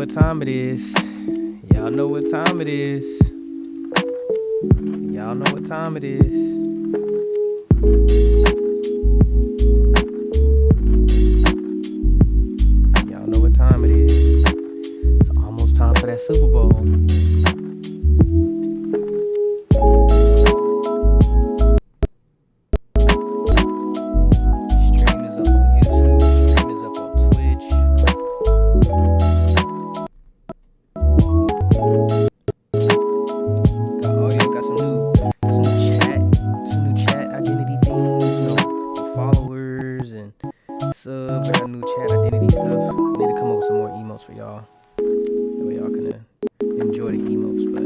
Time it is. Y'all know what time it is. Y'all know what time it is. Y'all know what time it is. It's almost time for that Super Bowl. Stream is up on YouTube. Stream is up on Twitch. Subs, I got new chat identity stuff. I need to come up with some more emotes for y'all. That way y'all can enjoy the emotes, but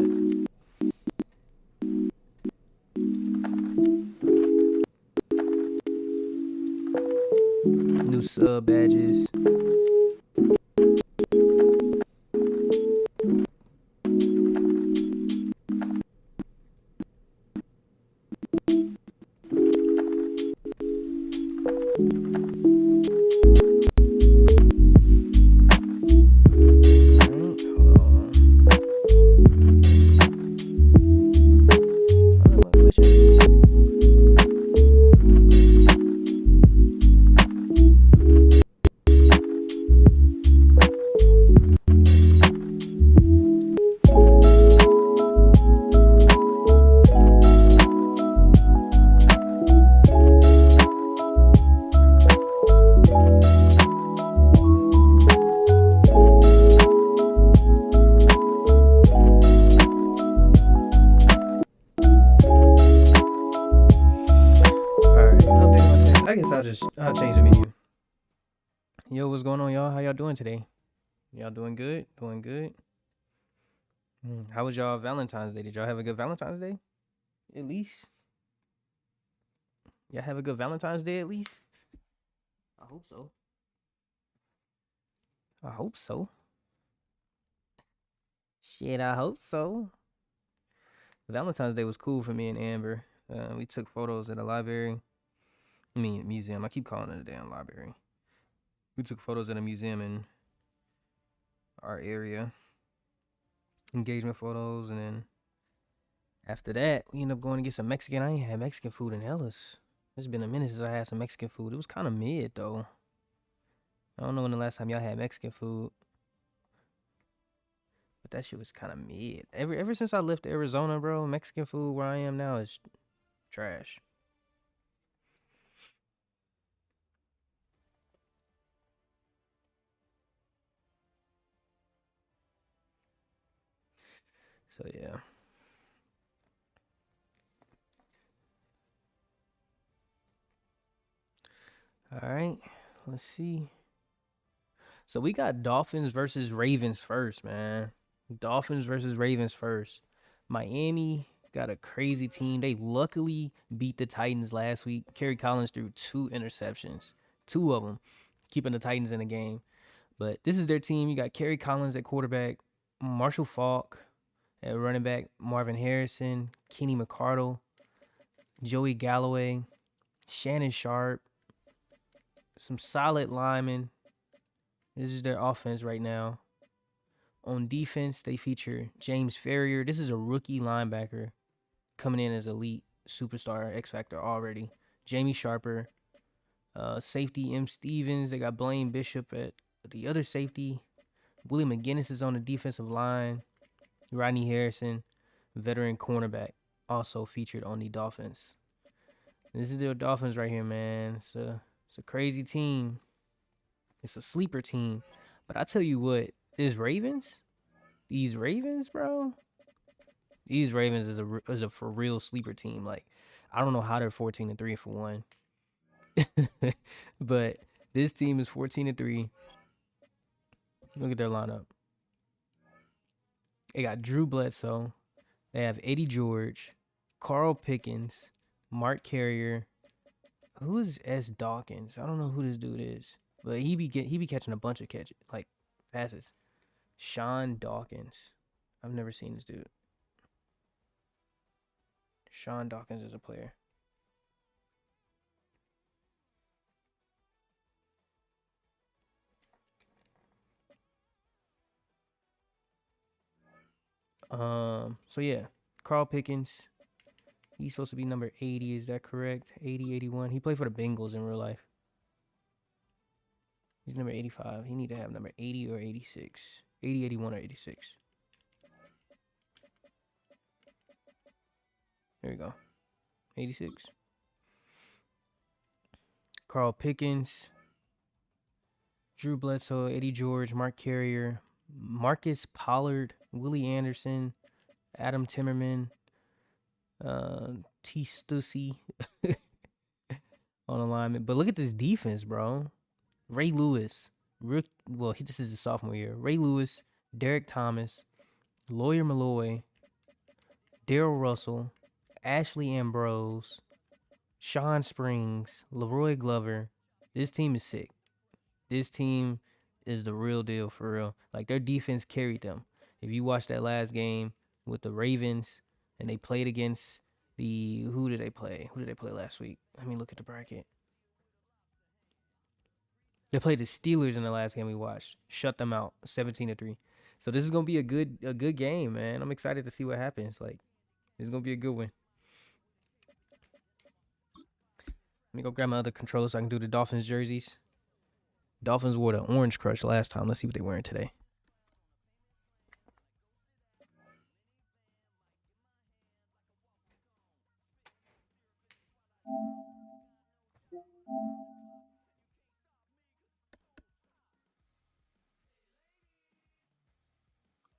new sub badges. I'll change the menu. Yo, what's going on, y'all? How y'all doing today? Y'all doing good? Doing good? How was y'all Valentine's Day? Did y'all have a good Valentine's Day? At least? Y'all have a good Valentine's Day at least? I hope so. I hope so. Shit, I hope so. Valentine's Day was cool for me and Amber. We took photos at the library. I mean, museum. I keep calling it a damn library. We took photos at a museum in our area. Engagement photos. And then after that, we ended up going to get some Mexican. I ain't had Mexican food in Ellis. It's been a minute since I had some Mexican food. It was kind of mid, though. I don't know when the last time y'all had Mexican food. But that shit was kind of mid. Ever since I left Arizona, bro, Mexican food where I am now is trash. So, yeah. All right. Let's see. So, we got Dolphins versus Ravens first, man. Dolphins versus Ravens first. Miami got a crazy team. They luckily beat the Titans last week. Kerry Collins threw 2 interceptions. 2 of them. Keeping the Titans in the game. But this is their team. You got Kerry Collins at quarterback. Marshall Faulk at running back, Marvin Harrison, Kenny McCardle, Joey Galloway, Shannon Sharp, some solid linemen. This is their offense right now. On defense, they feature James Ferrier. This is a rookie linebacker coming in as elite superstar X Factor already. Jamie Sharper, safety M. Stevens. They got Blaine Bishop at the other safety. Willie McGinnis is on the defensive line. Rodney Harrison, veteran cornerback. also featured on the Dolphins. This is the Dolphins right here, man. It's a crazy team. It's a sleeper team. But I tell you what, these Ravens, bro. These Ravens is a for real sleeper team. Like, I don't know how they're 14-3 for one. But this team is 14-3. Look at their lineup. They got Drew Bledsoe. They have Eddie George, Carl Pickens, Mark Carrier. Who is S. Dawkins? I don't know who this dude is, but he be catching a bunch of passes. Sean Dawkins. I've never seen this dude. Sean Dawkins is a player. So yeah, Carl Pickens. He's supposed to be number 80. Is that correct? 80, 81. He played for the Bengals in real life. He's number 85. He need to have number 80 or 86. 80, 81, or 86. There we go. 86. Carl Pickens. Drew Bledsoe, Eddie George, Mark Carrier, Marcus Pollard, Willie Anderson, Adam Timmerman, T. Stussy on alignment. But look at this defense, bro. Ray Lewis. This is his sophomore year. Ray Lewis, Derek Thomas, Lawyer Malloy, Daryl Russell, Ashley Ambrose, Sean Springs, Leroy Glover. This team is sick. This team is the real deal for real. Like, their defense carried them. If you watch that last game with the Ravens and they played against who did they play? Who did they play last week? Let me look at the bracket. They played the Steelers in the last game we watched. Shut them out, 17-3. So this is gonna be a good game, man. I'm excited to see what happens. Like, it's gonna be a good one. Let me go grab my other controller so I can do the Dolphins jerseys. Dolphins wore the Orange Crush last time. Let's see what they're wearing today.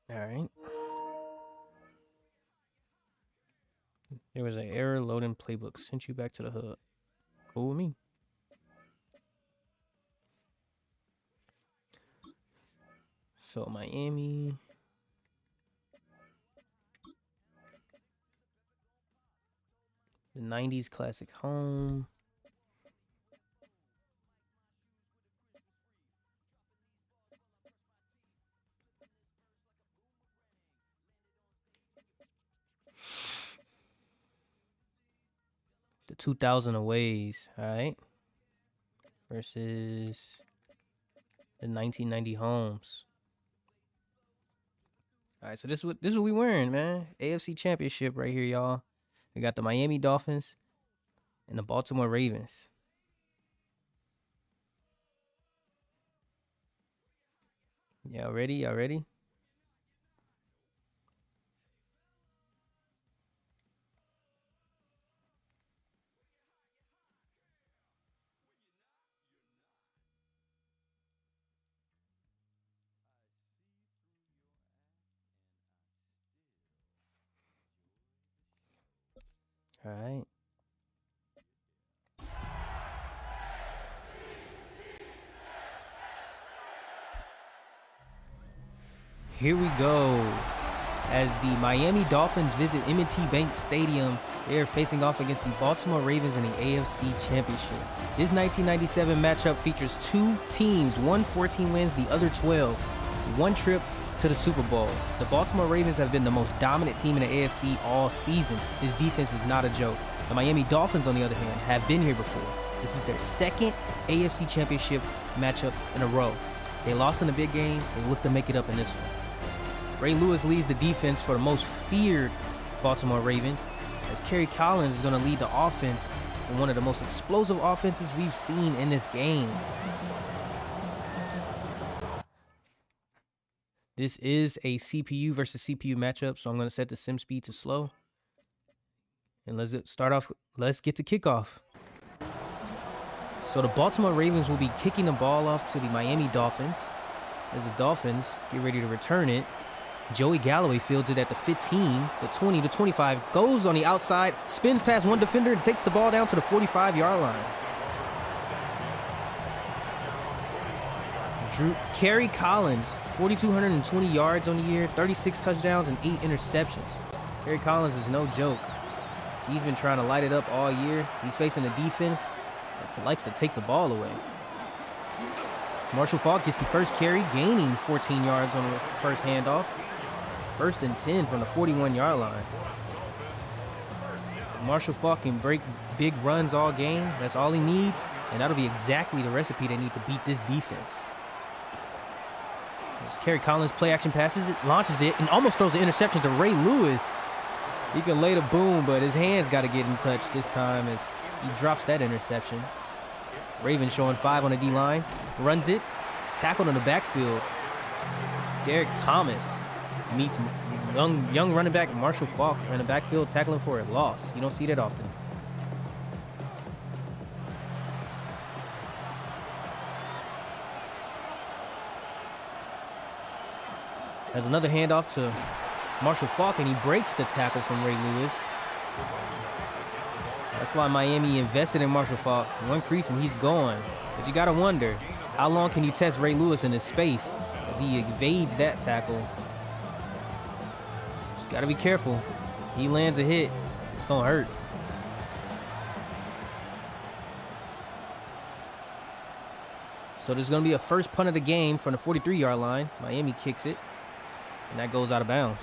All right. There was an error loading playbook. Sent you back to the hub. Cool with me. So Miami. The 90s classic home. The 2000 aways, all right? Versus the 1990 homes. All right, so this is what we wearing, man. AFC Championship right here, y'all. We got the Miami Dolphins and the Baltimore Ravens. Y'all ready? Y'all ready? All right. Here we go. As the Miami Dolphins visit M&T Bank Stadium, they are facing off against the Baltimore Ravens in the AFC Championship. This 1997 matchup features two teams, one 14 wins, the other 12. One trip to the Super Bowl. The Baltimore Ravens have been the most dominant team in the AFC all season. This defense is not a joke. The Miami Dolphins, on the other hand, have been here before. This is their second AFC Championship matchup in a row. They lost in the big game. They look to make it up in this one. Ray Lewis leads the defense for the most feared Baltimore Ravens, as Kerry Collins is going to lead the offense for one of the most explosive offenses we've seen in this game. This is a CPU versus CPU matchup, so I'm going to set the sim speed to slow. And let's get to kickoff. So the Baltimore Ravens will be kicking the ball off to the Miami Dolphins. As the Dolphins get ready to return it, Joey Galloway fields it at the 15, the 20, the 25, goes on the outside, spins past one defender, and takes the ball down to the 45-yard line. Kerry Collins, 4,220 yards on the year, 36 touchdowns, and 8 interceptions. Kerry Collins is no joke. So he's been trying to light it up all year. He's facing a defense that likes to take the ball away. Marshall Faulk gets the first carry, gaining 14 yards on the first handoff. 1st and 10 from the 41-yard line. Marshall Faulk can break big runs all game. That's all he needs, and that'll be exactly the recipe they need to beat this defense. As Kerry Collins play action passes it, launches it, and almost throws an interception to Ray Lewis. He can lay the boom, but his hands got to get in touch this time as he drops that interception. Ravens showing 5 on the D-line. Runs it. Tackled in the backfield. Derek Thomas meets young running back Marshall Faulk in the backfield, tackling for a loss. You don't see that often. Has another handoff to Marshall Faulk, and he breaks the tackle from Ray Lewis. That's why Miami invested in Marshall Faulk. One crease and he's gone. But you got to wonder, how long can you test Ray Lewis in his space as he evades that tackle? Just got to be careful. He lands a hit, it's going to hurt. So there's going to be a first punt of the game from the 43-yard line. Miami kicks it, and that goes out of bounds.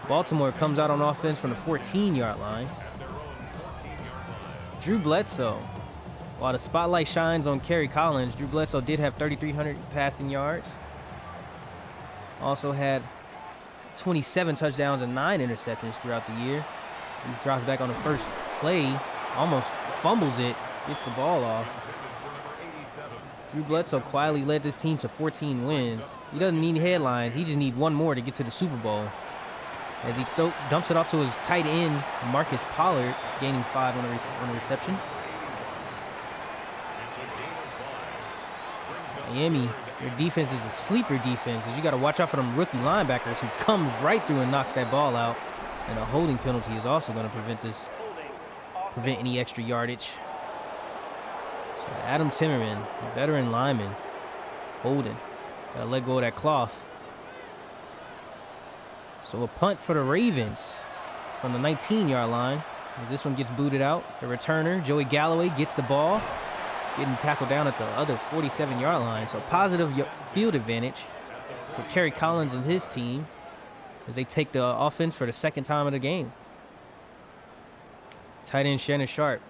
Baltimore comes out on offense from the 14-yard line. Drew Bledsoe. While the spotlight shines on Kerry Collins, Drew Bledsoe did have 3,300 passing yards. Also had 27 touchdowns and 9 interceptions throughout the year. He drops back on the first play, almost fumbles it, gets the ball off. Drew Bledsoe quietly led this team to 14 wins. He doesn't need headlines. He just needs one more to get to the Super Bowl. As he dumps it off to his tight end, Marcus Pollard, gaining 5 on the reception. Miami, their defense is a sleeper defense. You got to watch out for them rookie linebackers who comes right through and knocks that ball out. And a holding penalty is also going to prevent any extra yardage. So Adam Timmerman, veteran lineman, holding. Got to let go of that cloth. So a punt for the Ravens from the 19-yard line. As this one gets booted out. The returner, Joey Galloway, gets the ball, getting tackled down at the other 47-yard line. So positive field advantage for Kerry Collins and his team as they take the offense for the second time of the game. Tight end Shannon Sharp.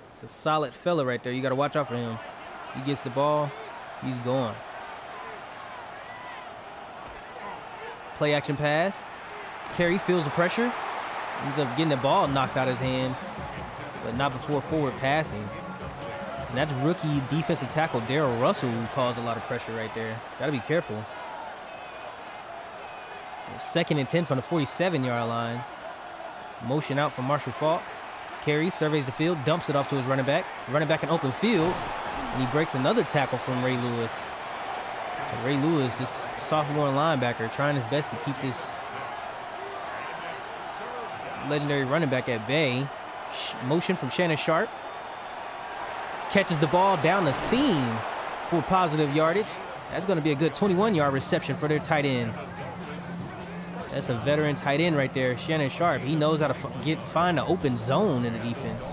It's a solid fella right there. You got to watch out for him. He gets the ball, he's gone. Play action pass. Kerry feels the pressure. Ends up getting the ball knocked out of his hands, but not before forward passing. And that's rookie defensive tackle Darrell Russell who caused a lot of pressure right there. Got to be careful. So 2nd and 10 from the 47-yard line. Motion out from Marshall Faulk. Kerry surveys the field, dumps it off to his running back. Running back in open field, and he breaks another tackle from Ray Lewis. Ray Lewis, this sophomore linebacker, trying his best to keep this legendary running back at bay. Motion from Shannon Sharp. Catches the ball down the seam for positive yardage. That's going to be a good 21-yard reception for their tight end. That's a veteran tight end right there, Shannon Sharp. He knows how to find an open zone in the defense.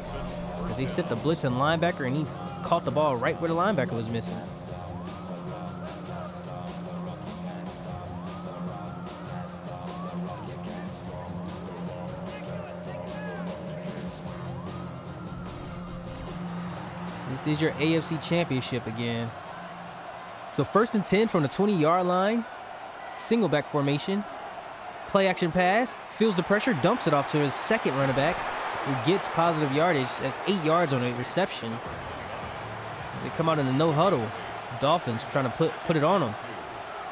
As they set the blitz and linebacker, and he caught the ball right where the linebacker was missing. This is your AFC Championship again. So 1st and 10 from the 20-yard line. Single back formation. Play action pass. Feels the pressure. Dumps it off to his second running back, who gets positive yardage. That's 8 yards on a reception. They come out in the no huddle. Dolphins trying to put it on them.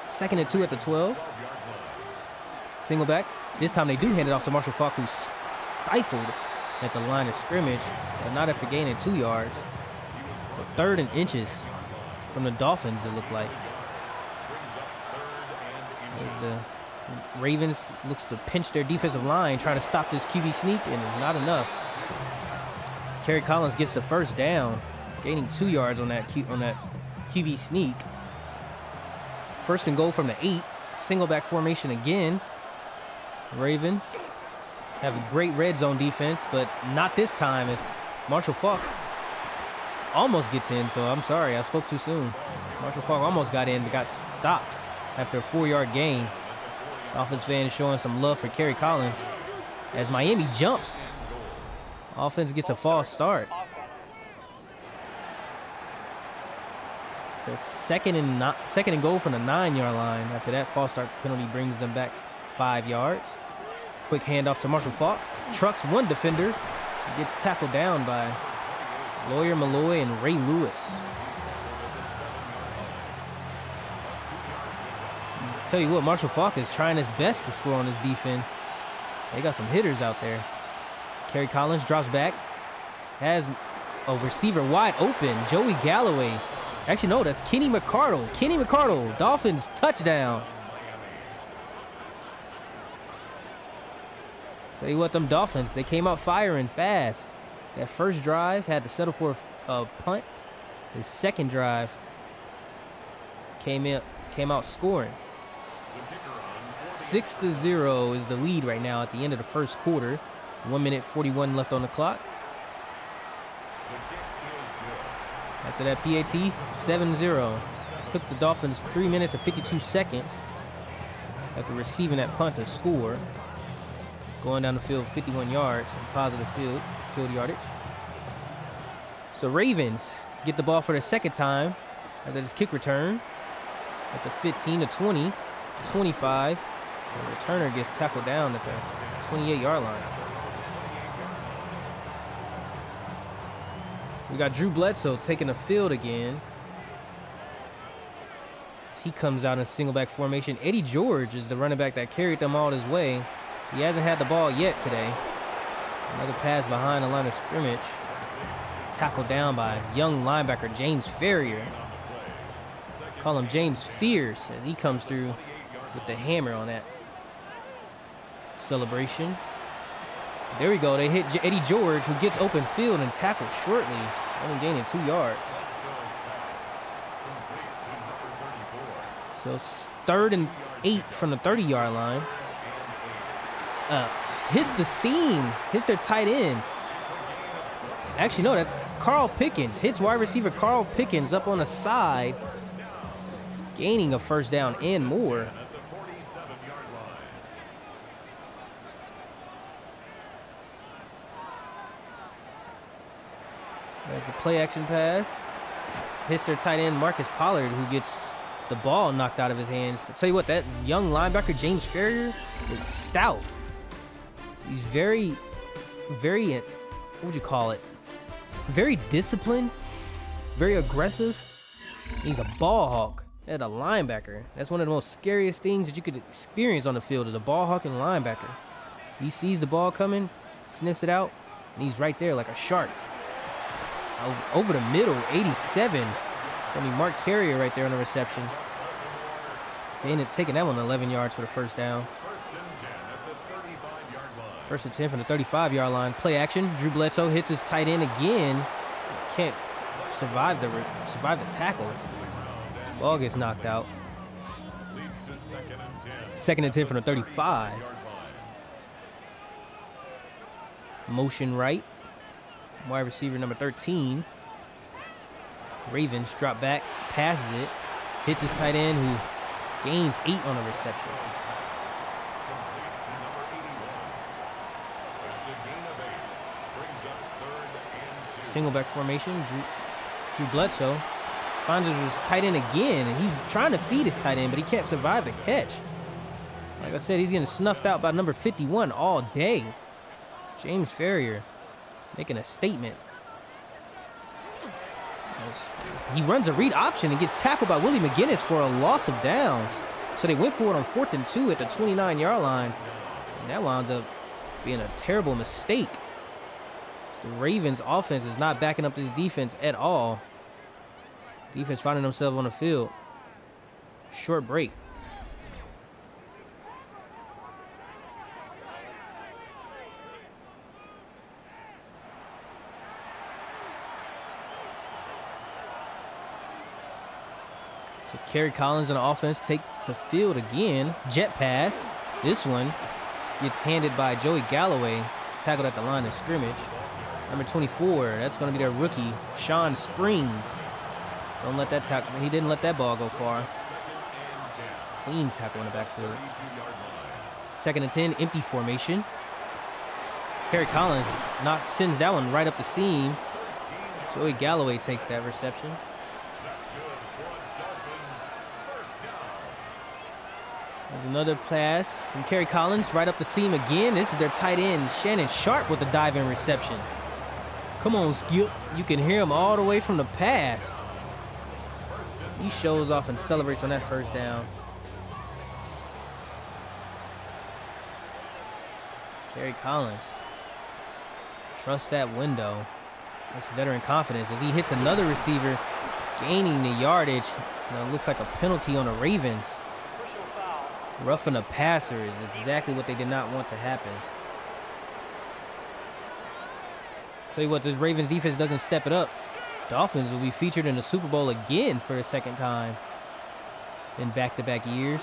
2nd and 2 at the 12. Single back. This time they do hand it off to Marshall Faulk, who stifled at the line of scrimmage, but not after gaining 2 yards. So 3rd and inches from the Dolphins, it looked like. As the Ravens looks to pinch their defensive line, try to stop this QB sneak, and not enough. Kerry Collins gets the first down, gaining 2 yards on that QB sneak. 1st and goal from the 8. Single back formation again. Ravens have a great red zone defense, but not this time as Marshall Faulk almost gets in. So I'm sorry, I spoke too soon. Marshall Faulk almost got in, but got stopped after a 4-yard gain. Dolphins fans showing some love for Kerry Collins as Miami jumps. Offense gets a false start. So second and goal from the 9-yard line. After that false start penalty brings them back 5 yards. Quick handoff to Marshall Faulk. Trucks one defender. Gets tackled down by Lawyer Malloy and Ray Lewis. Tell you what, Marshall Faulk is trying his best to score on his defense. They got some hitters out there. Kerry Collins drops back. Has a receiver wide open. Joey Galloway. Actually, no, that's Kenny McCardle. Kenny McCardle, Dolphins touchdown. Tell you what, them Dolphins, they came out firing fast. That first drive had to settle for a punt. The second drive came out scoring. 6-0 is the lead right now at the end of the first quarter. 1 minute 41 left on the clock. After that PAT, 7-0. Took the Dolphins 3 minutes and 52 seconds after receiving that punt to score. Going down the field 51 yards and positive field yardage. So Ravens get the ball for the second time after this kick return at the 15 to 20, 25. The returner gets tackled down at the 28-yard line. We got Drew Bledsoe taking the field again. He comes out in single back formation. Eddie George is the running back that carried them all his way. He hasn't had the ball yet today. Another pass behind the line of scrimmage. Tackled down by young linebacker James Ferrier. Call him James Fierce as he comes through with the hammer on that celebration. There we go. They hit Eddie George, who gets open field and tackled shortly, only gaining 2 yards. So 3rd and 8 from the 30-yard line. Hits the seam, hits their tight end. Actually, no, that's Carl Pickens. Hits wide receiver Carl Pickens up on the side, gaining a first down and more. There's a play action pass. Hits their tight end Marcus Pollard, who gets the ball knocked out of his hands. I'll tell you what, that young linebacker James Ferrier is stout. He's very, what would you call it? Very disciplined, very aggressive. He's a ball hawk and a linebacker. That's one of the most scariest things that you could experience on the field is a ball hawk and linebacker. He sees the ball coming, sniffs it out, and he's right there like a shark. Over the middle, 87. It's going to be Mark Carrier right there on the reception. They ended up taking that one 11 yards for the first down. 1st and 10 from the 35-yard line. Play action. Drew Bledsoe hits his tight end again. Can't survive the tackle. Ball gets knocked out. 2nd and 10 from the 35. Motion right. Wide receiver number 13. Ravens drop back, passes it, hits his tight end who gains 8 on the reception. Single back formation. Drew Bledsoe finds his tight end again, and he's trying to feed his tight end, but he can't survive the catch. Like I said, he's getting snuffed out by number 51 all day. James Ferrier making a statement. He runs a read option and gets tackled by Willie McGinnis for a loss of downs. So they went for it on 4th and 2 at the 29-yard line. And that winds up being a terrible mistake. The Ravens offense is not backing up this defense at all. Defense finding themselves on the field. Short break. So Kerry Collins on the offense takes the field again. Jet pass. This one gets handed by Joey Galloway. Tackled at the line of scrimmage. Number 24, that's going to be their rookie, Sean Springs. Don't let that tackle. He didn't let that ball go far. Clean tackle in the backfield. 2nd and 10, empty formation. Kerry Collins sends that one right up the seam. Joey Galloway takes that reception. There's another pass from Kerry Collins right up the seam again. This is their tight end, Shannon Sharp, with the dive-in reception. Come on, Skip. You can hear him all the way from the past. He shows off and celebrates on that first down. Kerry Collins. Trust that window. That's veteran confidence as he hits another receiver, gaining the yardage. Now it looks like a penalty on the Ravens. Roughing a passer is exactly what they did not want to happen. Tell you what, this Ravens defense doesn't step it up. Dolphins will be featured in the Super Bowl again for a second time in back-to-back years.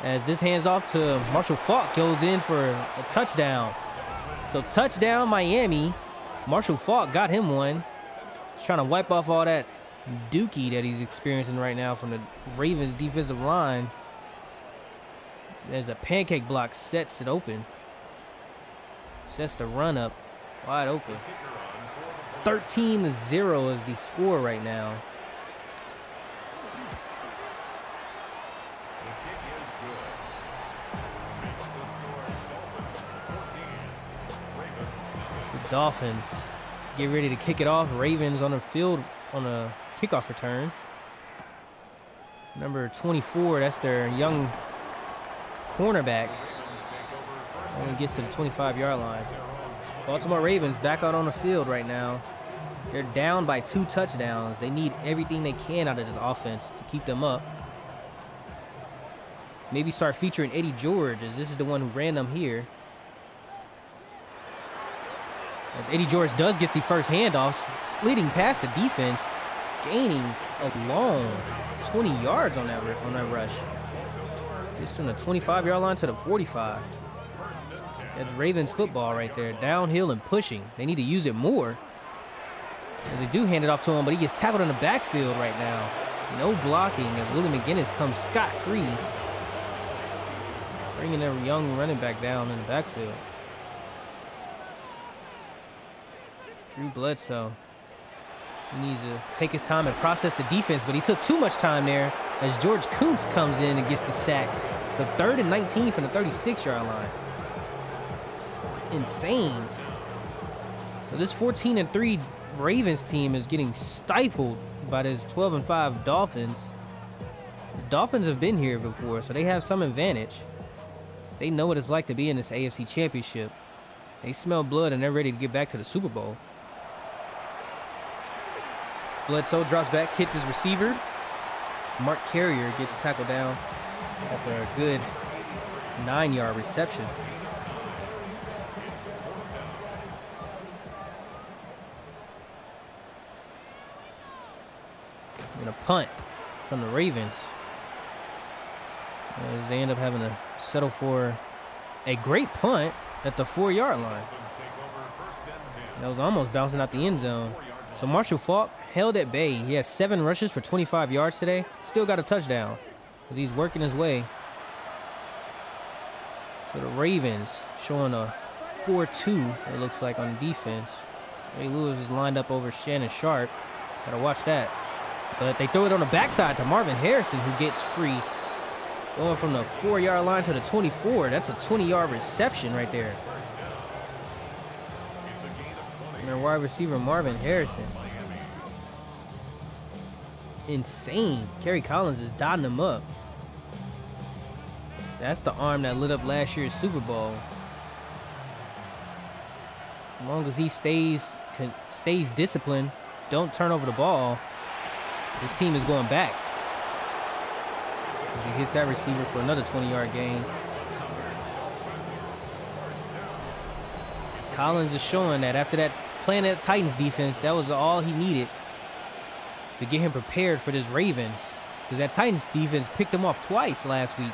As this hands off to Marshall Faulk, goes in for a touchdown. So touchdown Miami. Marshall Faulk got him one. He's trying to wipe off all that dookie that he's experiencing right now from the Ravens defensive line. There's a pancake block, sets it open. Sets the run up wide open. 13-0 is the score right now. It's the Dolphins. Get ready to kick it off. Ravens on the field on a kickoff return. Number 24, that's their young cornerback. And he gets to the 25-yard line. Baltimore Ravens back out on the field right now. They're down by 2 touchdowns. They need everything they can out of this offense to keep them up. Maybe start featuring Eddie George, as this is the one who ran them here. As Eddie George does get the first handoff, leading past the defense, gaining a long 20 yards on that rush. It's from the 25-yard line to the 45. That's Ravens football right there. Downhill and pushing. They need to use it more. As they do hand it off to him, but he gets tackled in the backfield right now. No blocking as Willie McGinnis comes scot-free. Bringing their young running back down in the backfield. Drew Bledsoe. He needs to take his time and process the defense, but he took too much time there as George Kuntz comes in and gets the sack. It's the 3rd and 19 from the 36-yard line. Insane. So this 14-3 Ravens team is getting stifled by this 12-5 Dolphins. The Dolphins have been here before, so they have some advantage. They know what it's like to be in this AFC Championship. They smell blood and they're ready to get back to the Super Bowl. Bledsoe drops back, hits his receiver. Mark Carrier gets tackled down after a good 9-yard reception. And a punt from the Ravens, as they end up having to settle for a great punt at the 4-yard line. That was almost bouncing out the end zone. So Marshall Faulk held at bay. He has 7 rushes for 25 yards today. Still got a touchdown as he's working his way. So the Ravens showing a 4-2, it looks like, on defense. Ray Lewis is lined up over Shannon Sharp. Gotta watch that. But they throw it on the backside to Marvin Harrison, who gets free. Going from the 4-yard line to the 24. That's a 20-yard reception right there. And their wide receiver, Marvin Harrison. Insane. Kerry Collins is dotting him up. That's the arm that lit up last year's Super Bowl. As long as he stays disciplined, don't turn over the ball, this team is going back. As he hits that receiver for another 20-yard gain. Collins is showing that after that playing that Titans defense, that was all he needed to get him prepared for this Ravens. Because that Titans defense picked him off twice last week.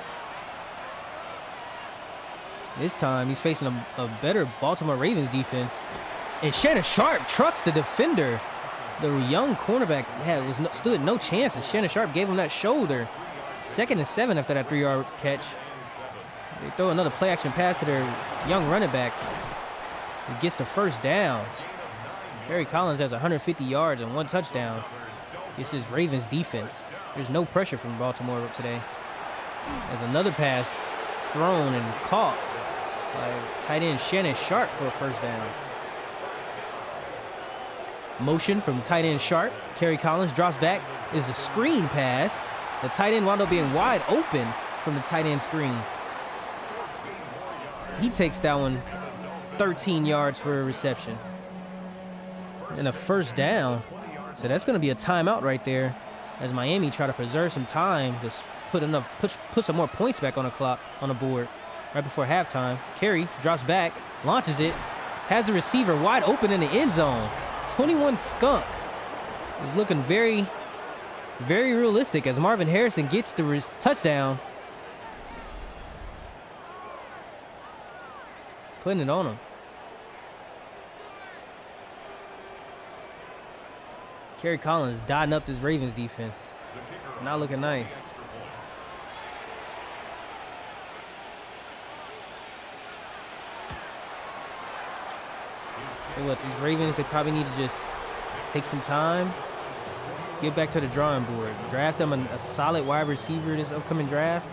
This time, he's facing a better Baltimore Ravens defense. And Shannon Sharp trucks the defender. The young cornerback stood no chance. And Shannon Sharp gave him that shoulder. 2nd and 7 after that 3-yard catch. They throw another play-action pass to their young running back. He gets the first down. Kerry Collins has 150 yards and 1 touchdown. It's this Ravens defense. There's no pressure from Baltimore today. As another pass thrown and caught by tight end Shannon Sharp for a first down. Motion from tight end Sharp. Kerry Collins drops back. It's a screen pass. The tight end wound up being wide open from the tight end screen. He takes that one 13 yards for a reception. And a first down. So that's going to be a timeout right there as Miami try to preserve some time to put some more points back on the clock, on the board right before halftime. Kerry drops back, launches it, has the receiver wide open in the end zone. 21 Skunk is looking very, very realistic as Marvin Harrison gets the touchdown. Putting it on him. Kerry Collins dotting up this Ravens defense. Not looking nice. So what, these Ravens, they probably need to just take some time, get back to the drawing board, draft them a solid wide receiver this upcoming draft,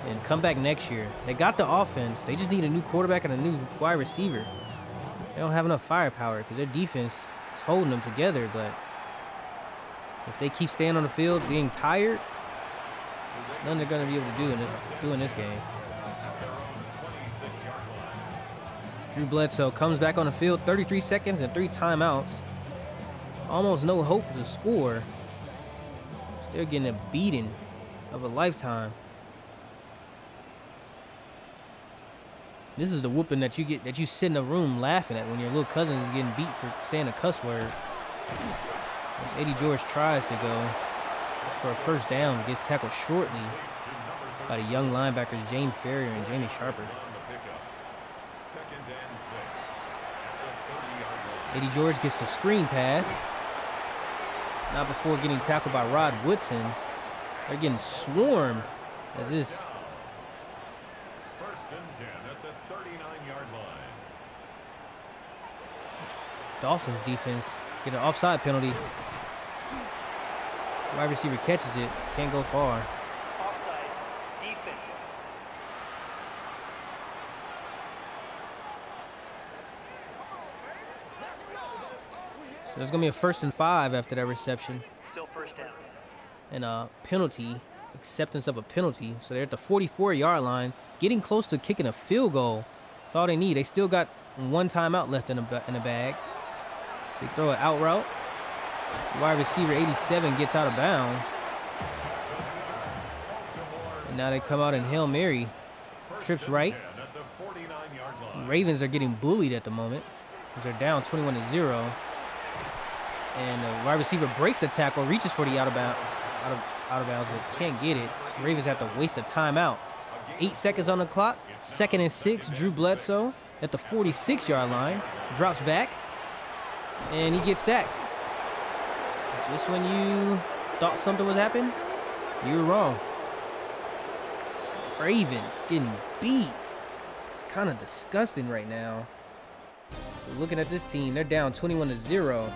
and come back next year. They got the offense. They just need a new quarterback and a new wide receiver. They don't have enough firepower because their defense is holding them together, but if they keep staying on the field being tired, there's nothing they're going to be able to do in this game. Drew Bledsoe comes back on the field, 33 seconds and 3 timeouts. Almost no hope to score. They're getting a beating of a lifetime. This is the whooping that you get, that you sit in a room laughing at when your little cousin is getting beat for saying a cuss word. As Eddie George tries to go for a first down, gets tackled shortly by the young linebackers James Ferrier and Jamie Sharper. Eddie George gets the screen pass. Not before getting tackled by Rod Woodson. They're getting swarmed as this. First and 10 at the 39-yard line. Dolphins defense get an offside penalty. Wide receiver catches it, can't go far. Offside defense. So there's gonna be a 1st and 5 after that reception. Still first down. And a penalty, acceptance of a penalty. So they're at the 44-yard line, getting close to kicking a field goal. That's all they need. They still got 1 timeout left in the bag. So they throw an out route. Wide receiver 87 gets out of bounds. And now they come out in Hail Mary. Trips right. Ravens are getting bullied at the moment because they're down 21-0. And the wide receiver breaks the tackle, reaches for the out of bounds, but can't get it. So Ravens have to waste a timeout. 8 seconds on the clock. 2nd and 6. Drew Bledsoe at the 46-yard line. Drops back. And he gets sacked. Just when you thought something was happening, you were wrong. Ravens getting beat. It's kind of disgusting right now. But looking at this team, they're down 21-0.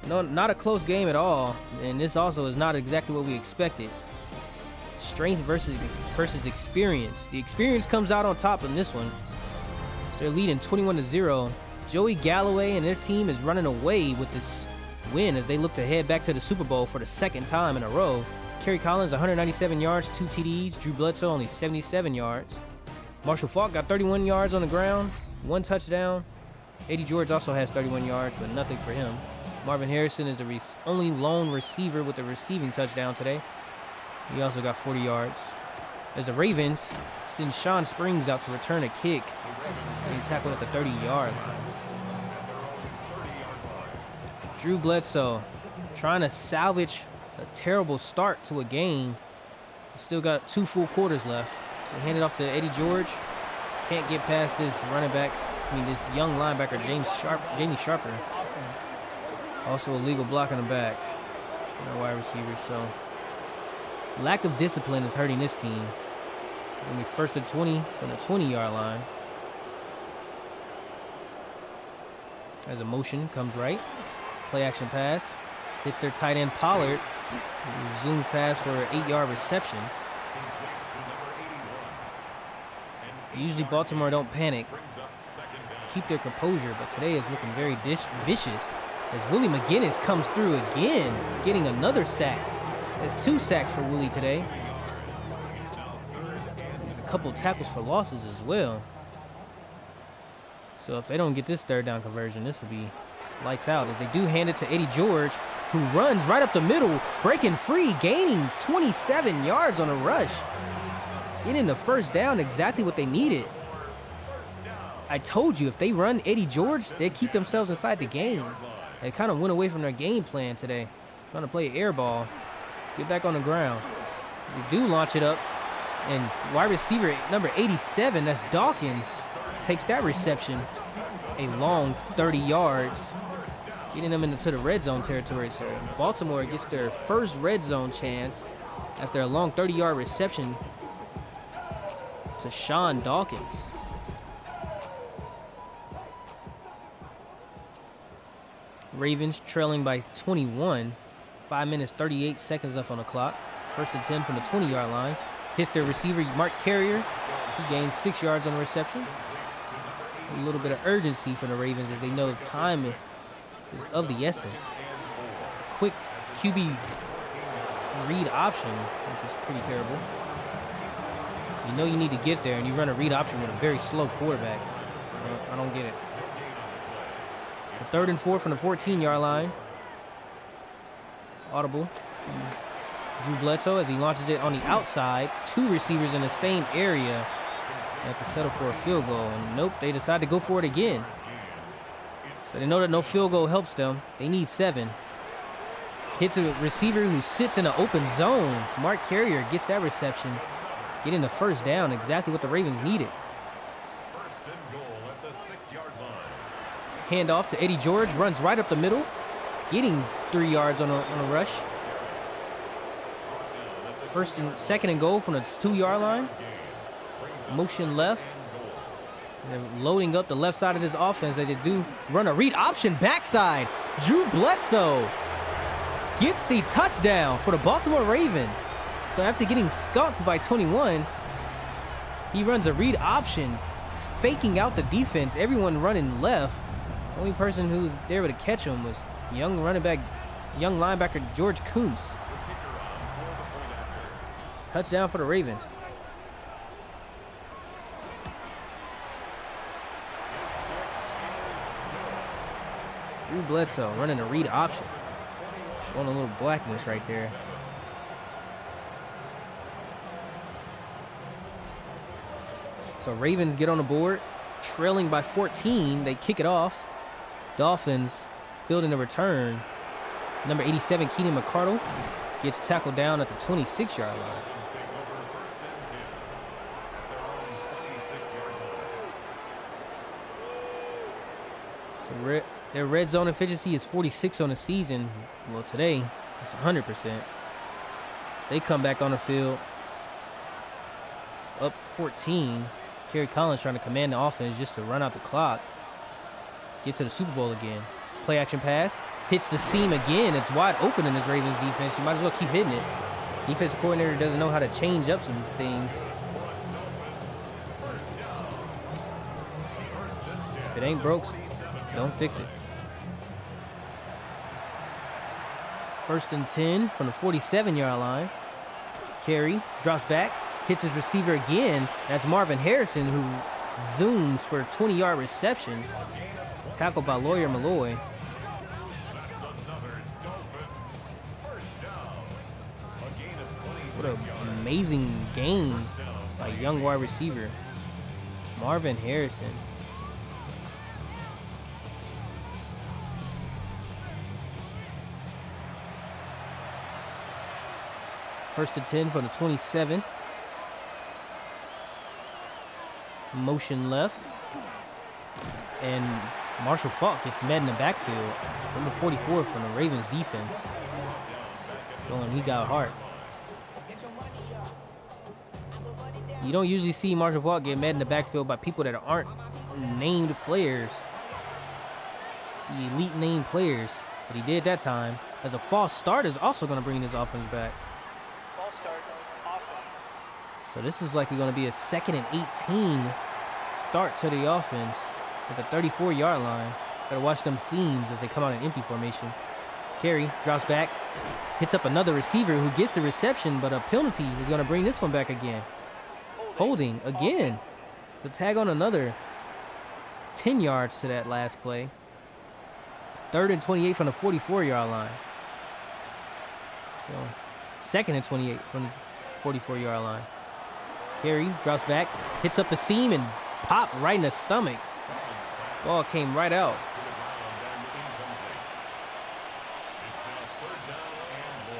No, not a close game at all, and this also is not exactly what we expected. Strength versus experience. The experience comes out on top in this one. They're leading 21-0. Joey Galloway and their team is running away with this win as they look to head back to the Super Bowl for the 2nd time in a row. Kerry Collins, 197 yards, 2 TDs. Drew Bledsoe, only 77 yards. Marshall Faulk got 31 yards on the ground, 1 touchdown. Eddie George also has 31 yards, but nothing for him. Marvin Harrison is the only lone receiver with a receiving touchdown today. He also got 40 yards. As the Ravens send Sean Springs out to return a kick. He tackled at the 30-yard line. Drew Bledsoe trying to salvage a terrible start to a game. Still got 2 full quarters left. So hand it off to Eddie George. Can't get past this running back. This young linebacker, Jamie Sharper. Also a legal block in the back. No wide receiver, so lack of discipline is hurting this team. Gonna be 1st and 20 from the 20-yard line. As a motion comes right. Play action pass. Hits their tight end Pollard. Who zooms past for an 8-yard reception. Usually Baltimore don't panic. Keep their composure, but today is looking very vicious. As Willie McGinnis comes through again, getting another sack. There's 2 sacks for Willie today. There's a couple tackles for losses as well. So if they don't get this 3rd down conversion, this will be lights out. As they do hand it to Eddie George, who runs right up the middle, breaking free, gaining 27 yards on a rush. Getting the 1st down, exactly what they needed. I told you, if they run Eddie George, they keep themselves inside the game. They kind of went away from their game plan today. Trying to play air ball. Get back on the ground. They do launch it up. And wide receiver number 87, that's Dawkins, takes that reception. A long 30 yards. Getting them into the red zone territory. So Baltimore gets their 1st red zone chance after a long 30-yard reception to Sean Dawkins. Ravens trailing by 21. 5 minutes, 38 seconds left on the clock. 1st and 10 from the 20-yard line. Hits their receiver, Mark Carrier. He gains 6 yards on the reception. A little bit of urgency for the Ravens as they know time is of the essence. Quick QB read option, which is pretty terrible. You know you need to get there, and you run a read option with a very slow quarterback. I don't get it. 3rd and 4 from the 14-yard line. Audible. Drew Bledsoe as he launches it on the outside. 2 receivers in the same area. They have to settle for a field goal. And nope, they decide to go for it again. So they know that no field goal helps them. They need 7. Hits a receiver who sits in an open zone. Mark Carrier gets that reception. Getting the 1st down, exactly what the Ravens needed. 1st and goal at the 6-yard line. Handoff to Eddie George, runs right up the middle, getting 3 yards on a rush. 2nd and goal from the 2-yard line. Motion left. They're loading up the left side of this offense. They do run a read option backside. Drew Bledsoe gets the touchdown for the Baltimore Ravens. So after getting skunked by 21, he runs a read option, faking out the defense. Everyone running left. The only person who was able to catch him was young linebacker George Kuntz. Touchdown for the Ravens. Drew Bledsoe running a read option. Showing a little blackness right there. So Ravens get on the board, trailing by 14. They kick it off. Dolphins fielding the return. Number 87, Keenan McCardle, gets tackled down at the 26-yard line. So their red zone efficiency is 46 on the season. Well, today it's 100%. So they come back on the field up 14. Kerry Collins trying to command the offense just to run out the clock. Get to the Super Bowl again. Play action pass. Hits the seam again. It's wide open in this Ravens defense. You might as well keep hitting it. Defensive coordinator doesn't know how to change up some things. If it ain't broke, don't fix it. 1st and 10 from the 47-yard line. Carey drops back. Hits his receiver again. That's Marvin Harrison, who zooms for a 20-yard reception. Tackled by Lawyer Malloy. That's another Dolphins first down. A gain of 26 What yards. an amazing game First down by young wide receiver Marvin Harrison. First and 10 from the 27. Motion left. And Marshall Faulk gets met in the backfield. Number 44 from the Ravens defense. Showing he got heart. You don't usually see Marshall Faulk get met in the backfield by people that aren't named players. The elite named players. But he did that time. As a false start is also going to bring this offense back. False start, offense. So this is likely going to be a 2nd and 18 start to the offense at the 34-yard line. Gotta watch them seams as they come out in empty formation. Carey drops back, hits up another receiver who gets the reception, but a penalty is going to bring this one back again. Holding again. The tag on another 10 yards to that last play. 3rd and 28 from the 44-yard line. So 2nd and 28 from the 44-yard line. Carey drops back, hits up the seam and popped right in the stomach. Ball came right out. It's now 3rd down and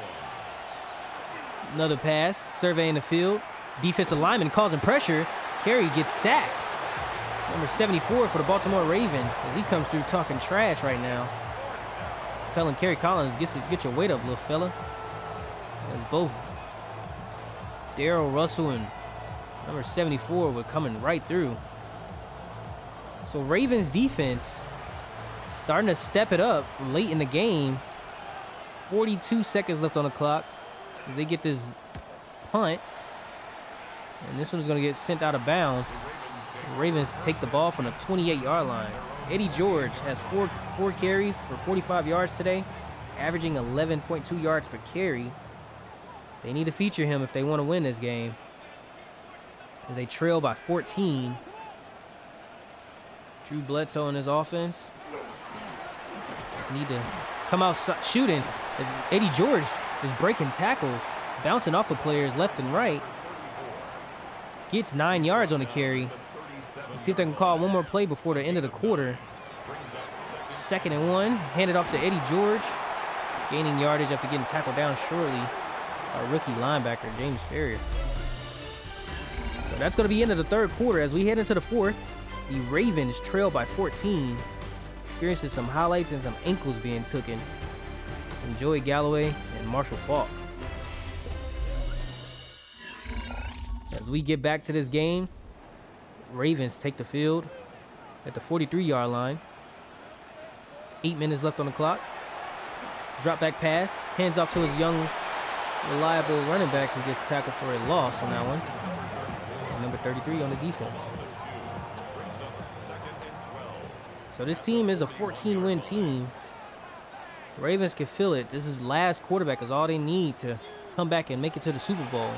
more. Another pass, surveying the field. Defensive lineman causing pressure. Carey gets sacked. It's number 74 for the Baltimore Ravens as he comes through talking trash right now. Telling Kerry Collins, get your weight up, little fella. As both Darrell Russell and number 74 were coming right through. So Ravens defense starting to step it up late in the game. 42 seconds left on the clock as they get this punt. And this one's going to get sent out of bounds. The Ravens take the ball from the 28-yard line. Eddie George has four carries for 45 yards today, averaging 11.2 yards per carry. They need to feature him if they want to win this game, as they trail by 14. Drew Bledsoe in his offense need to come out shooting as Eddie George is breaking tackles, bouncing off the players left and right. Gets 9 yards on the carry. Let's see if they can call one more play before the end of the quarter. 2nd and 1, handed off to Eddie George, gaining yardage after getting tackled down shortly by rookie linebacker James Ferrier. So that's going to be end of the 3rd quarter. As we head into the 4th, the Ravens trail by 14, experiencing some highlights and some ankles being taken from Joey Galloway and Marshall Faulk. As we get back to this game, Ravens take the field at the 43-yard line. 8 minutes left on the clock. Drop back pass, hands off to his young, reliable running back who gets tackled for a loss on that one. And number 33 on the defense. So this team is a 14-win team. Ravens can feel it. This is last quarterback is all they need to come back and make it to the Super Bowl.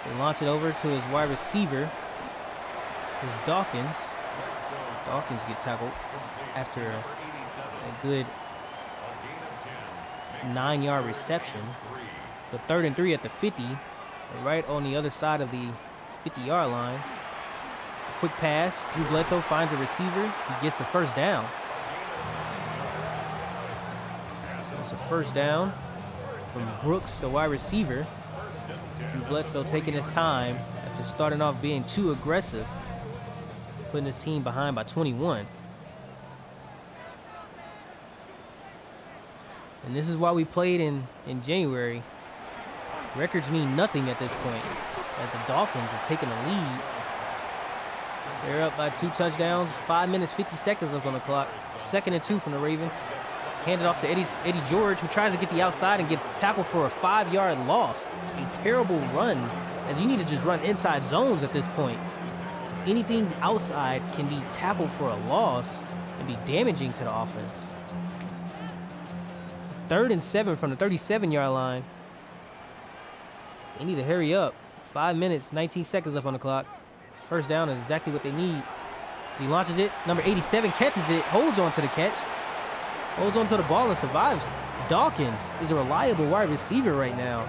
So they launch it over to his wide receiver, is Dawkins. Dawkins gets tackled after a good 9-yard reception. So 3rd and 3 at the 50, right on the other side of the 50-yard line. Quick pass, Drew Bledsoe finds a receiver, he gets the first down. So it's a first down from Brooks, the wide receiver. Drew Bledsoe taking his time after starting off being too aggressive, putting his team behind by 21. And this is why we played in January. Records mean nothing at this point, as the Dolphins are taking the lead. They're up by 2 touchdowns, 5 minutes, 50 seconds left on the clock. 2nd and 2 from the Ravens. Handed off to Eddie George, who tries to get the outside and gets tackled for a 5-yard loss. A terrible run, as you need to just run inside zones at this point. Anything outside can be tackled for a loss and be damaging to the offense. 3rd and 7 from the 37-yard line. They need to hurry up. 5 minutes, 19 seconds left on the clock. First down is exactly what they need. He launches it. Number 87 catches it, holds on to the catch, holds on to the ball and survives. Dawkins is a reliable wide receiver right now.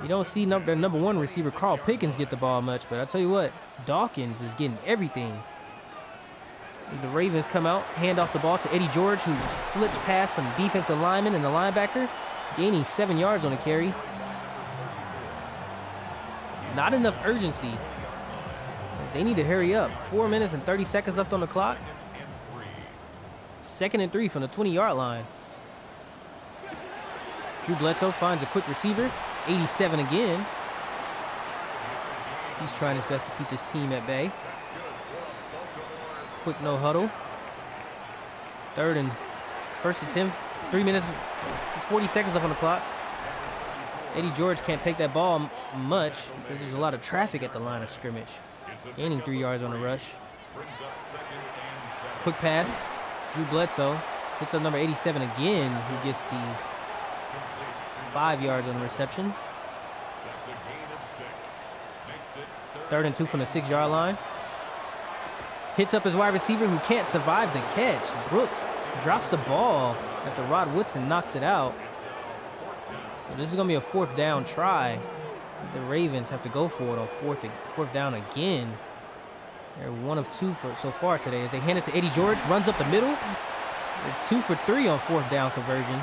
You don't see their number 1 receiver, Carl Pickens, get the ball much, but I tell you what, Dawkins is getting everything. As the Ravens come out, hand off the ball to Eddie George, who slips past some defensive linemen and the linebacker, gaining 7 yards on the carry. Not enough urgency. They need to hurry up. 4 minutes and 30 seconds left on the clock. 2nd and 3 from the 20-yard line. Drew Bledsoe finds a quick receiver. 87 again. He's trying his best to keep this team at bay. Quick no huddle. 1st and 10. 3 minutes, 40 seconds left on the clock. Eddie George can't take that ball much because there's a lot of traffic at the line of scrimmage. Gaining 3 yards on the rush. Quick pass. Drew Bledsoe hits up number 87 again, who gets the 5 yards on the reception. 3rd and 2 from the 6-yard line. Hits up his wide receiver who can't survive the catch. Brooks drops the ball after Rod Woodson knocks it out. So this is going to be a 4th down try. The Ravens have to go for it on 4th down again. They're 1 of 2 so far today as they hand it to Eddie George, runs up the middle. They're 2 for 3 on 4th down conversions.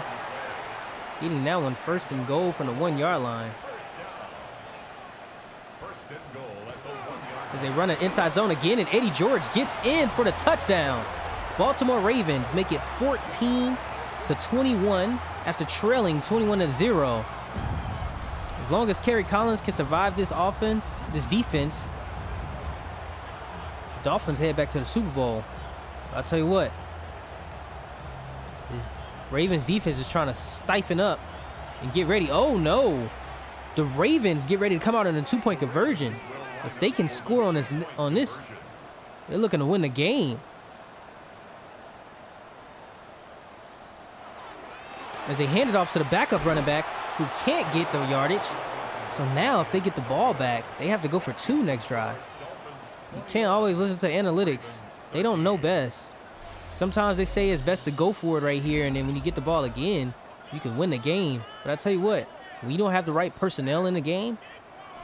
Getting that one 1st and goal from the 1-yard line. As they run an inside zone again, and Eddie George gets in for the touchdown. Baltimore Ravens make it 14-21 after trailing 21-0. As long as Kerry Collins can survive this defense, the Dolphins head back to the Super Bowl. I'll tell you what, this Ravens defense is trying to stiffen up and get ready. Oh no, the Ravens get ready to come out in a 2-point conversion. If they can score on this, they're looking to win the game. As they hand it off to the backup running back who can't get the yardage. So now if they get the ball back, they have to go for 2 next drive. You can't always listen to analytics. They don't know best. Sometimes they say it's best to go for it right here, and then when you get the ball again, you can win the game. But I tell you what, when you don't have the right personnel in the game,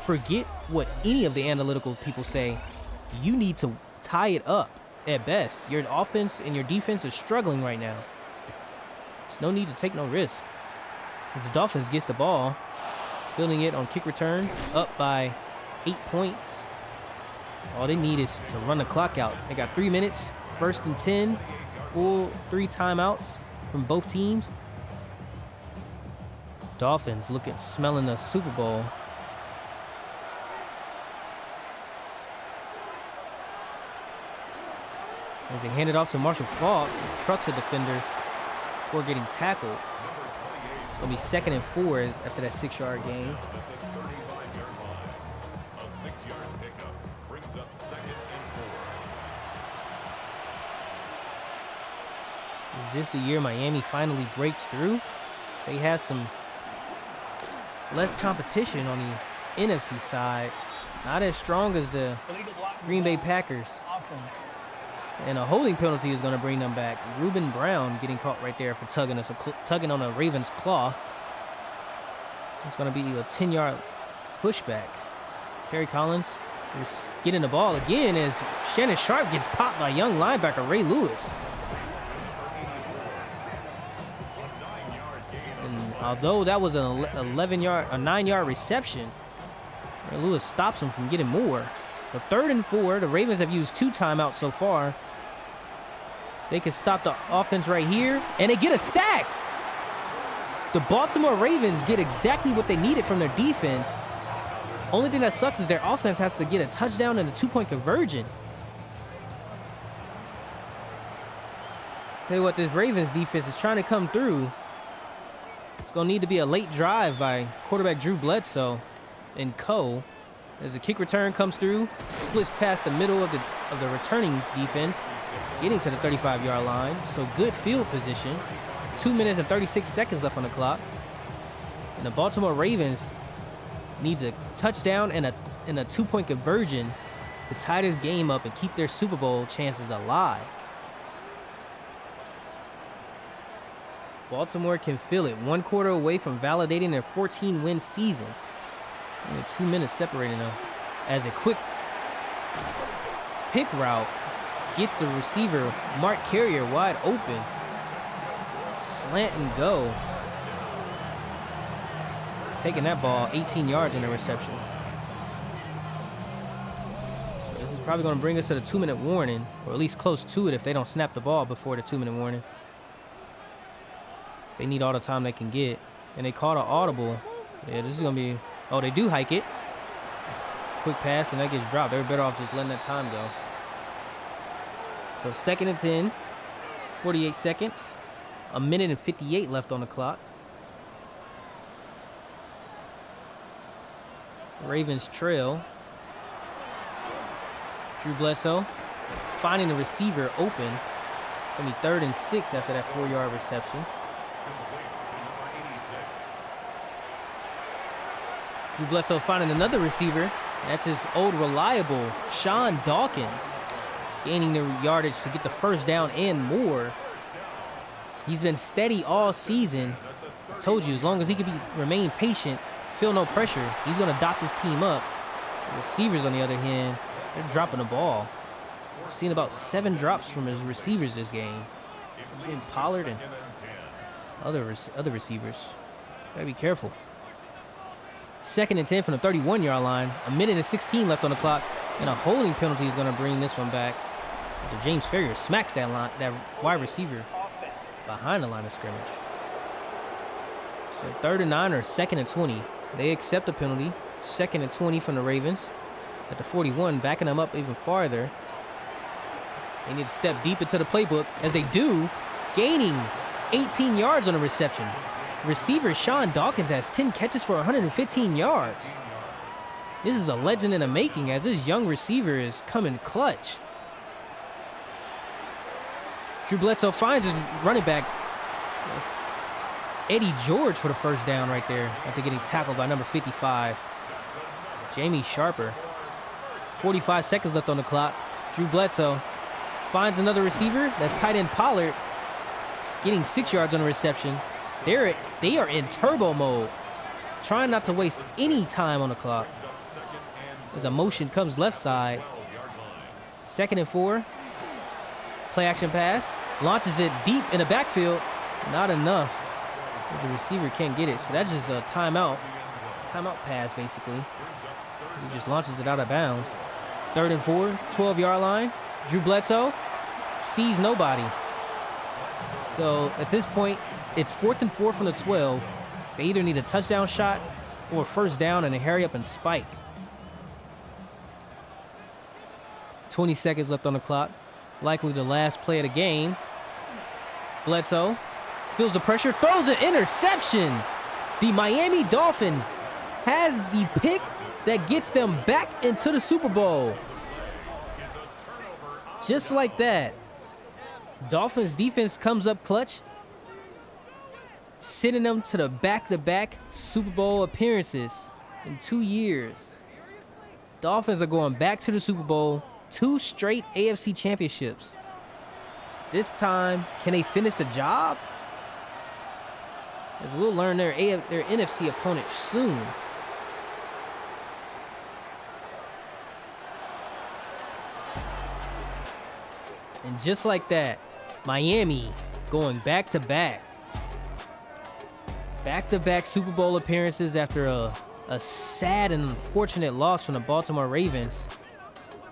forget what any of the analytical people say. You need to tie it up at best. Your offense and your defense is struggling right now. There's no need to take no risk. As the Dolphins gets the ball, building it on kick return, up by 8 points. All they need is to run the clock out. They got 3 minutes, 1st and 10, full 3 timeouts from both teams. Dolphins smelling the Super Bowl. As they hand it off to Marshall Faulk, trucks a defender before getting tackled. It's going to be 2nd and 4 after that 6-yard gain. A 6-yard pickup brings up 2nd and 4. Is this the year Miami finally breaks through? They have some less competition on the NFC side. Not as strong as the Green Bay Packers. And a holding penalty is going to bring them back. Reuben Brown getting caught right there for tugging on a Ravens cloth. It's going to be a 10-yard pushback. Kerry Collins is getting the ball again as Shannon Sharp gets popped by young linebacker Ray Lewis. And although that was an 9-yard reception, Ray Lewis stops him from getting more. So 3rd and 4, the Ravens have used 2 timeouts so far. They can stop the offense right here, and they get a sack. The Baltimore Ravens get exactly what they needed from their defense. Only thing that sucks is their offense has to get a touchdown and a 2-point conversion. Tell you what, this Ravens defense is trying to come through. It's going to need to be a late drive by quarterback Drew Bledsoe and co. As the kick return comes through, splits past the middle of the returning defense, getting to the 35-yard line. So good field position. 2 minutes and 36 seconds left on the clock. And the Baltimore Ravens needs a touchdown and a 2-point conversion to tie this game up and keep their Super Bowl chances alive. Baltimore can feel it. 1 quarter away from validating their 14-win season. Only 2 minutes separating them. As a quick pick route gets the receiver, Mark Carrier, wide open. Slant and go. Taking that ball 18 yards in the reception. So this is probably going to bring us to the 2-minute warning, or at least close to it if they don't snap the ball before the 2-minute warning. They need all the time they can get. And they caught an audible. Yeah, this is going to be... Oh, they do hike it. Quick pass, and that gets dropped. They're better off just letting that time go. So 2nd and 10. 48 seconds. 1 minute and 58 left on the clock. Ravens trail. Drew Bledsoe finding the receiver open. It's going to be 3rd and 6 after that 4-yard reception. Drew Bledsoe finding another receiver. That's his old reliable Sean Dawkins, gaining the yardage to get the first down and more. He's been steady all season. I told you, as long as he could remain patient, feel no pressure, he's going to dot this team up. The receivers, on the other hand, they're dropping the ball. I've seen about 7 drops from his receivers this game, between Pollard and other receivers. Gotta be careful. 2nd and 10 from the 31-yard line. 1 minute and 16 left on the clock, and a holding penalty is going to bring this one back. After James Ferrier smacks that wide receiver behind the line of scrimmage. So 3rd and 9 or 2nd and 20. They accept the penalty. 2nd and 20 from the Ravens at the 41, backing them up even farther. They need to step deep into the playbook, as they do, gaining 18 yards on the reception. Receiver Sean Dawkins has 10 catches for 115 yards. This is a legend in the making, as this young receiver is coming clutch. Drew Bledsoe finds his running back. That's Eddie George for the first down right there after getting tackled by number 55, Jamie Sharper. 45 seconds left on the clock. Drew Bledsoe finds another receiver. That's tight end Pollard, getting 6 yards on the reception. They are in turbo mode, trying not to waste any time on the clock. As a motion comes left side. 2nd and 4. Play action pass. Launches it deep in the backfield. Not enough, as the receiver can't get it. So that's just a timeout. Timeout pass, basically. He just launches it out of bounds. 3rd and 4, 12-yard line. Drew Bledsoe sees nobody. So at this point, it's 4th and 4 from the 12. They either need a touchdown shot or first down and a hurry up and spike. 20 seconds left on the clock. Likely the last play of the game. Bledsoe feels the pressure, throws an interception. The Miami Dolphins has the pick that gets them back into the Super Bowl. Just like that. Dolphins defense comes up clutch, sending them to the back-to-back Super Bowl appearances in 2 years. Dolphins are going back to the Super Bowl, 2 straight AFC championships. This time, can they finish the job? As we'll learn their NFC opponent soon. And just like that, Miami going back-to-back. Back-to-back Super Bowl appearances after a sad and unfortunate loss from the Baltimore Ravens.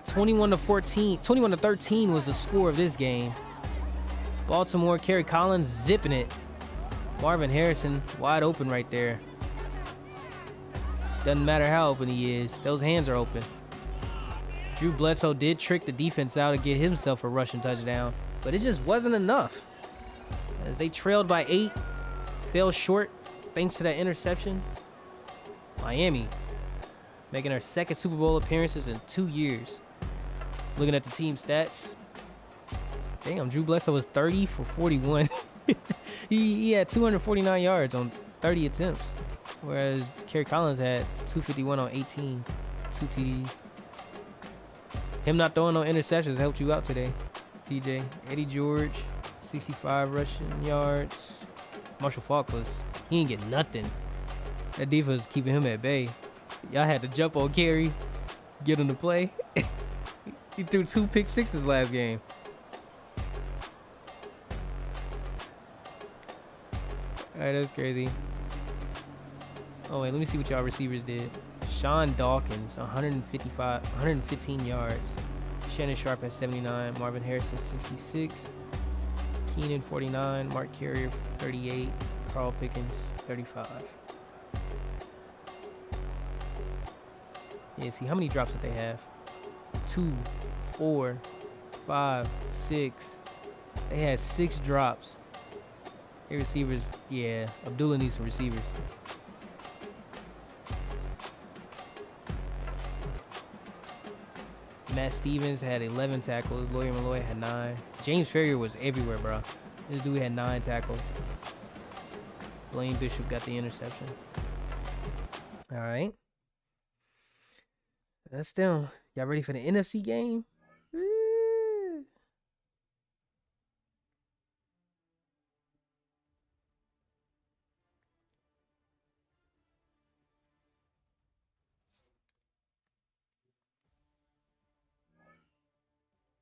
21-13 was the score of this game. Baltimore, Kerry Collins zipping it. Marvin Harrison wide open right there. Doesn't matter how open he is, those hands are open. Drew Bledsoe did trick the defense out to get himself a rushing touchdown, but it just wasn't enough. As they trailed by 8, fell short thanks to that interception. Miami making their 2nd Super Bowl appearances in 2 years. Looking at the team stats. Damn, Drew Bledsoe was 30 for 41. he had 249 yards on 30 attempts. Whereas Kerry Collins had 251 on 18, 2 TDs. Him not throwing no interceptions helped you out today, TJ. Eddie George, 65 rushing yards. Marshall Faulk he ain't get nothing. That defense was keeping him at bay. Y'all had to jump on Kerry, get him to play. He threw 2 pick sixes last game. All right, that's crazy. Oh wait, let me see what y'all receivers did. Sean Dawkins, 115 yards. Shannon Sharp at 79. Marvin Harrison, 66. Keenan, 49. Mark Carrier, 38. Carl Pickens, 35. Yeah, see, how many drops did they have? 2, 4, 5, 6. They had 6 drops. Their receivers, yeah, Abdullah needs some receivers. Matt Stevens had 11 tackles. Lawyer Malloy had 9. James Ferrier was everywhere, bro. This dude had 9 tackles. Blaine Bishop got the interception. All right. That's them. Y'all ready for the NFC game? Woo.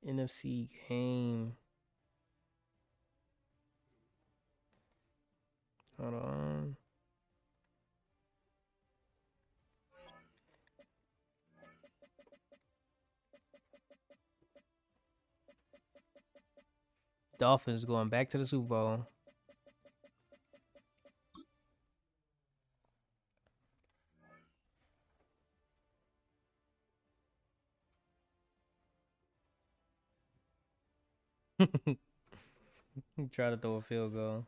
NFC game. Hold on. Dolphins going back to the Super Bowl. Try to throw a field goal.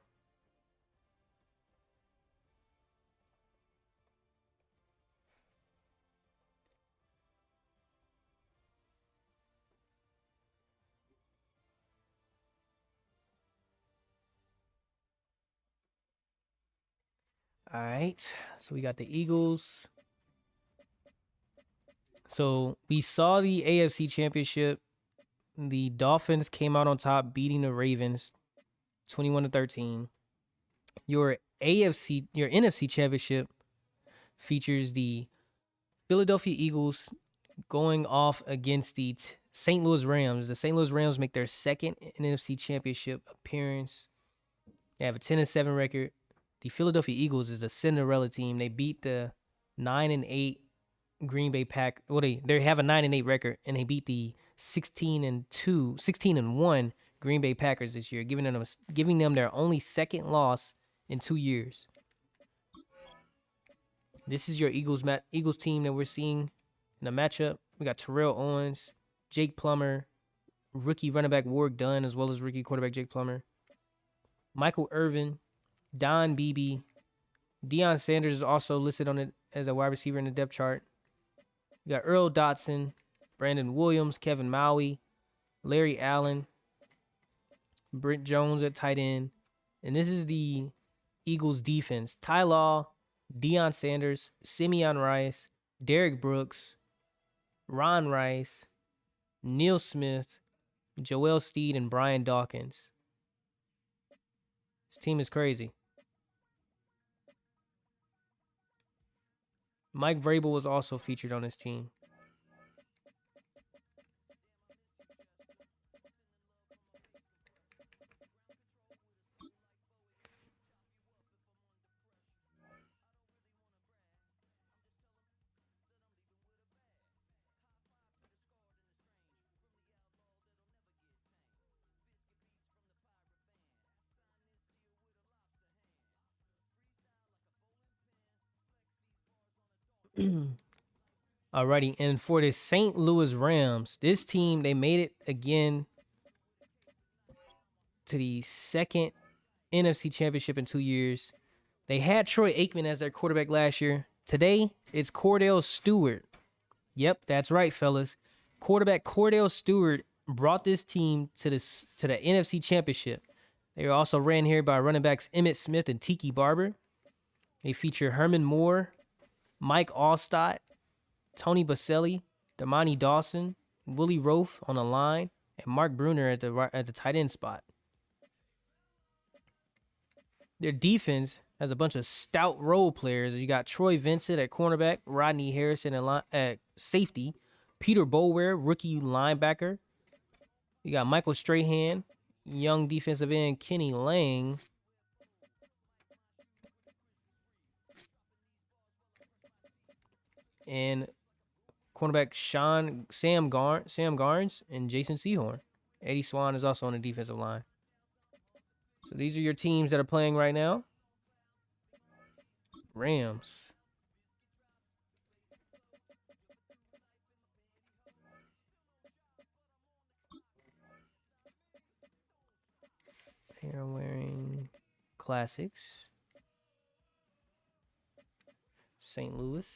All right. So we got the Eagles. So we saw the AFC Championship. The Dolphins came out on top, beating the Ravens 21-13. Your NFC Championship features the Philadelphia Eagles going off against the St. Louis Rams. The St. Louis Rams make their second NFC Championship appearance. They have a 10-7 record. The Philadelphia Eagles is the Cinderella team. They beat the 9-8 Green Bay Pack. Well, they have a 9-8 record, and they beat the 16-1 Green Bay Packers this year, giving them their only second loss in 2 years. This is your Eagles team that we're seeing in the matchup. We got Terrell Owens, Jake Plummer, rookie running back Warwick Dunn, as well as rookie quarterback Jake Plummer, Michael Irvin, Don Beebe. Deion Sanders is also listed on it as a wide receiver in the depth chart. You got Earl Dotson, Brandon Williams, Kevin Maui, Larry Allen, Brent Jones at tight end. And this is the Eagles defense. Ty Law, Deion Sanders, Simeon Rice, Derek Brooks, Ron Rice, Neil Smith, Joel Steed, and Brian Dawkins. This team is crazy. Mike Vrabel was also featured on this team. Alrighty, and for the St. Louis Rams, this team, they made it again to the second NFC Championship in 2 years. They had Troy Aikman as their quarterback last year. Today, it's Cordell Stewart. Yep, that's right, fellas. Quarterback Cordell Stewart brought this team to the NFC Championship. They were also ran here by running backs Emmitt Smith and Tiki Barber. They feature Herman Moore, Mike Allstott, Tony Baselli, Damani Dawson, Willie Roaf on the line, and Mark Bruner at the tight end spot. Their defense has a bunch of stout role players. You got Troy Vincent at cornerback, Rodney Harrison at safety, Peter Boulware, rookie linebacker. You got Michael Strahan, young defensive end Kenny Lang. And cornerback Sam Garnes and Jason Sehorn. Eddie Swan is also on the defensive line. So these are your teams that are playing right now. Rams. They're wearing classics. St. Louis.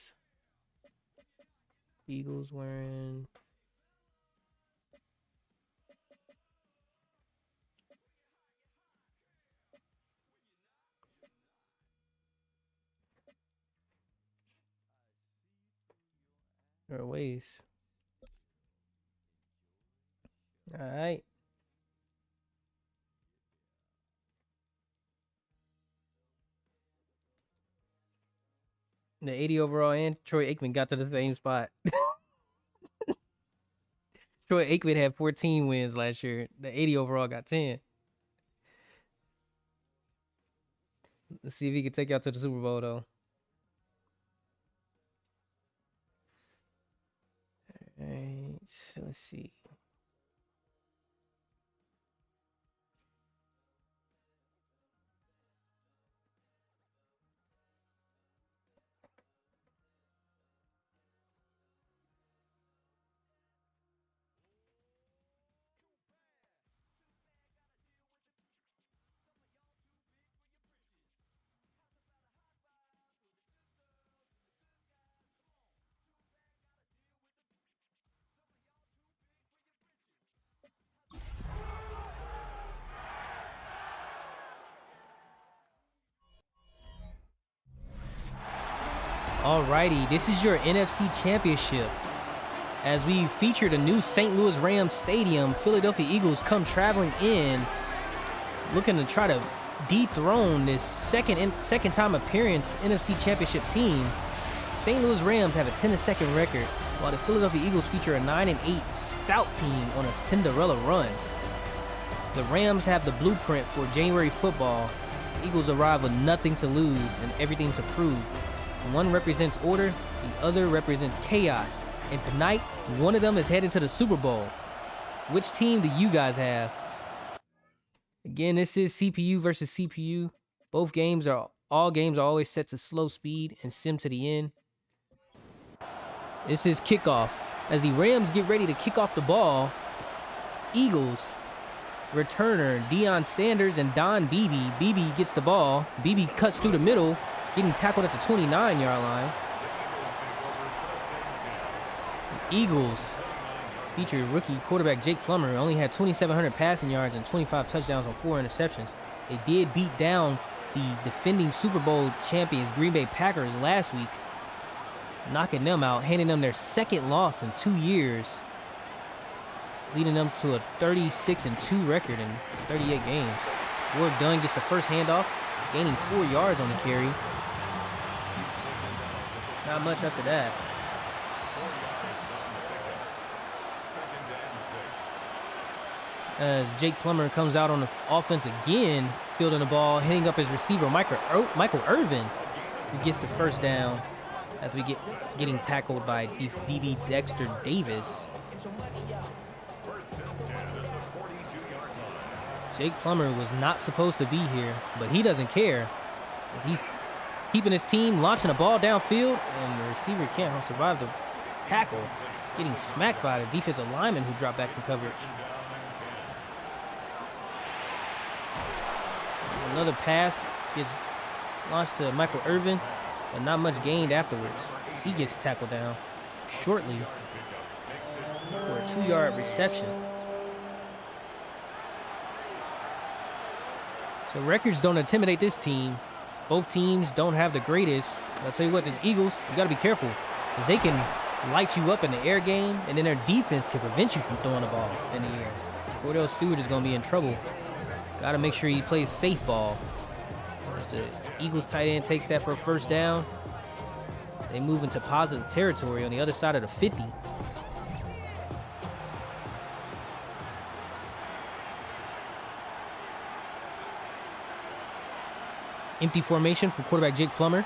Eagles wearing their ways. All right. The 80 overall and Troy Aikman got to the same spot. Troy Aikman had 14 wins last year. The 80 overall got 10. Let's see if he can take you out to the Super Bowl, though. All right. Let's see. Alrighty, this is your NFC Championship. As we featured a new St. Louis Rams stadium, Philadelphia Eagles come traveling in, looking to try to dethrone this second time appearance NFC Championship team. St. Louis Rams have a 10-2 record, while the Philadelphia Eagles feature a 9-8 stout team on a Cinderella run. The Rams have the blueprint for January football. The Eagles arrive with nothing to lose and everything to prove. One represents order, the other represents chaos. And tonight, one of them is heading to the Super Bowl. Which team do you guys have? Again, this is CPU versus CPU. All games are always set to slow speed and sim to the end. This is kickoff. As the Rams get ready to kick off the ball, Eagles returner Deion Sanders and Don Beebe. Beebe gets the ball. Beebe cuts through the middle, getting tackled at the 29-yard line. The Eagles feature rookie quarterback Jake Plummer, who only had 2,700 passing yards and 25 touchdowns on 4 interceptions. They did beat down the defending Super Bowl champions Green Bay Packers last week, knocking them out, handing them their second loss in 2 years, leading them to a 36-2 record in 38 games. Ward Dunn gets the first handoff, gaining 4 yards on the carry. Not much after that. As Jake Plummer comes out on the offense again, fielding the ball, hitting up his receiver, Michael Irvin, who gets the first down as we getting tackled by DB Dexter Davis. Jake Plummer was not supposed to be here, but he doesn't care, as he's keeping his team, launching a ball downfield, and the receiver can't survive the tackle, getting smacked by the defensive lineman who dropped back in coverage. Another pass gets launched to Michael Irvin, but not much gained afterwards. So he gets tackled down shortly for a 2-yard reception. So records don't intimidate this team. Both teams don't have the greatest. I'll tell you what, this Eagles, you got to be careful because they can light you up in the air game, and then their defense can prevent you from throwing the ball in the air. Cordell Stewart is going to be in trouble. Got to make sure he plays safe ball. As the Eagles tight end takes that for a first down, they move into positive territory on the other side of the 50. Empty formation from quarterback Jake Plummer.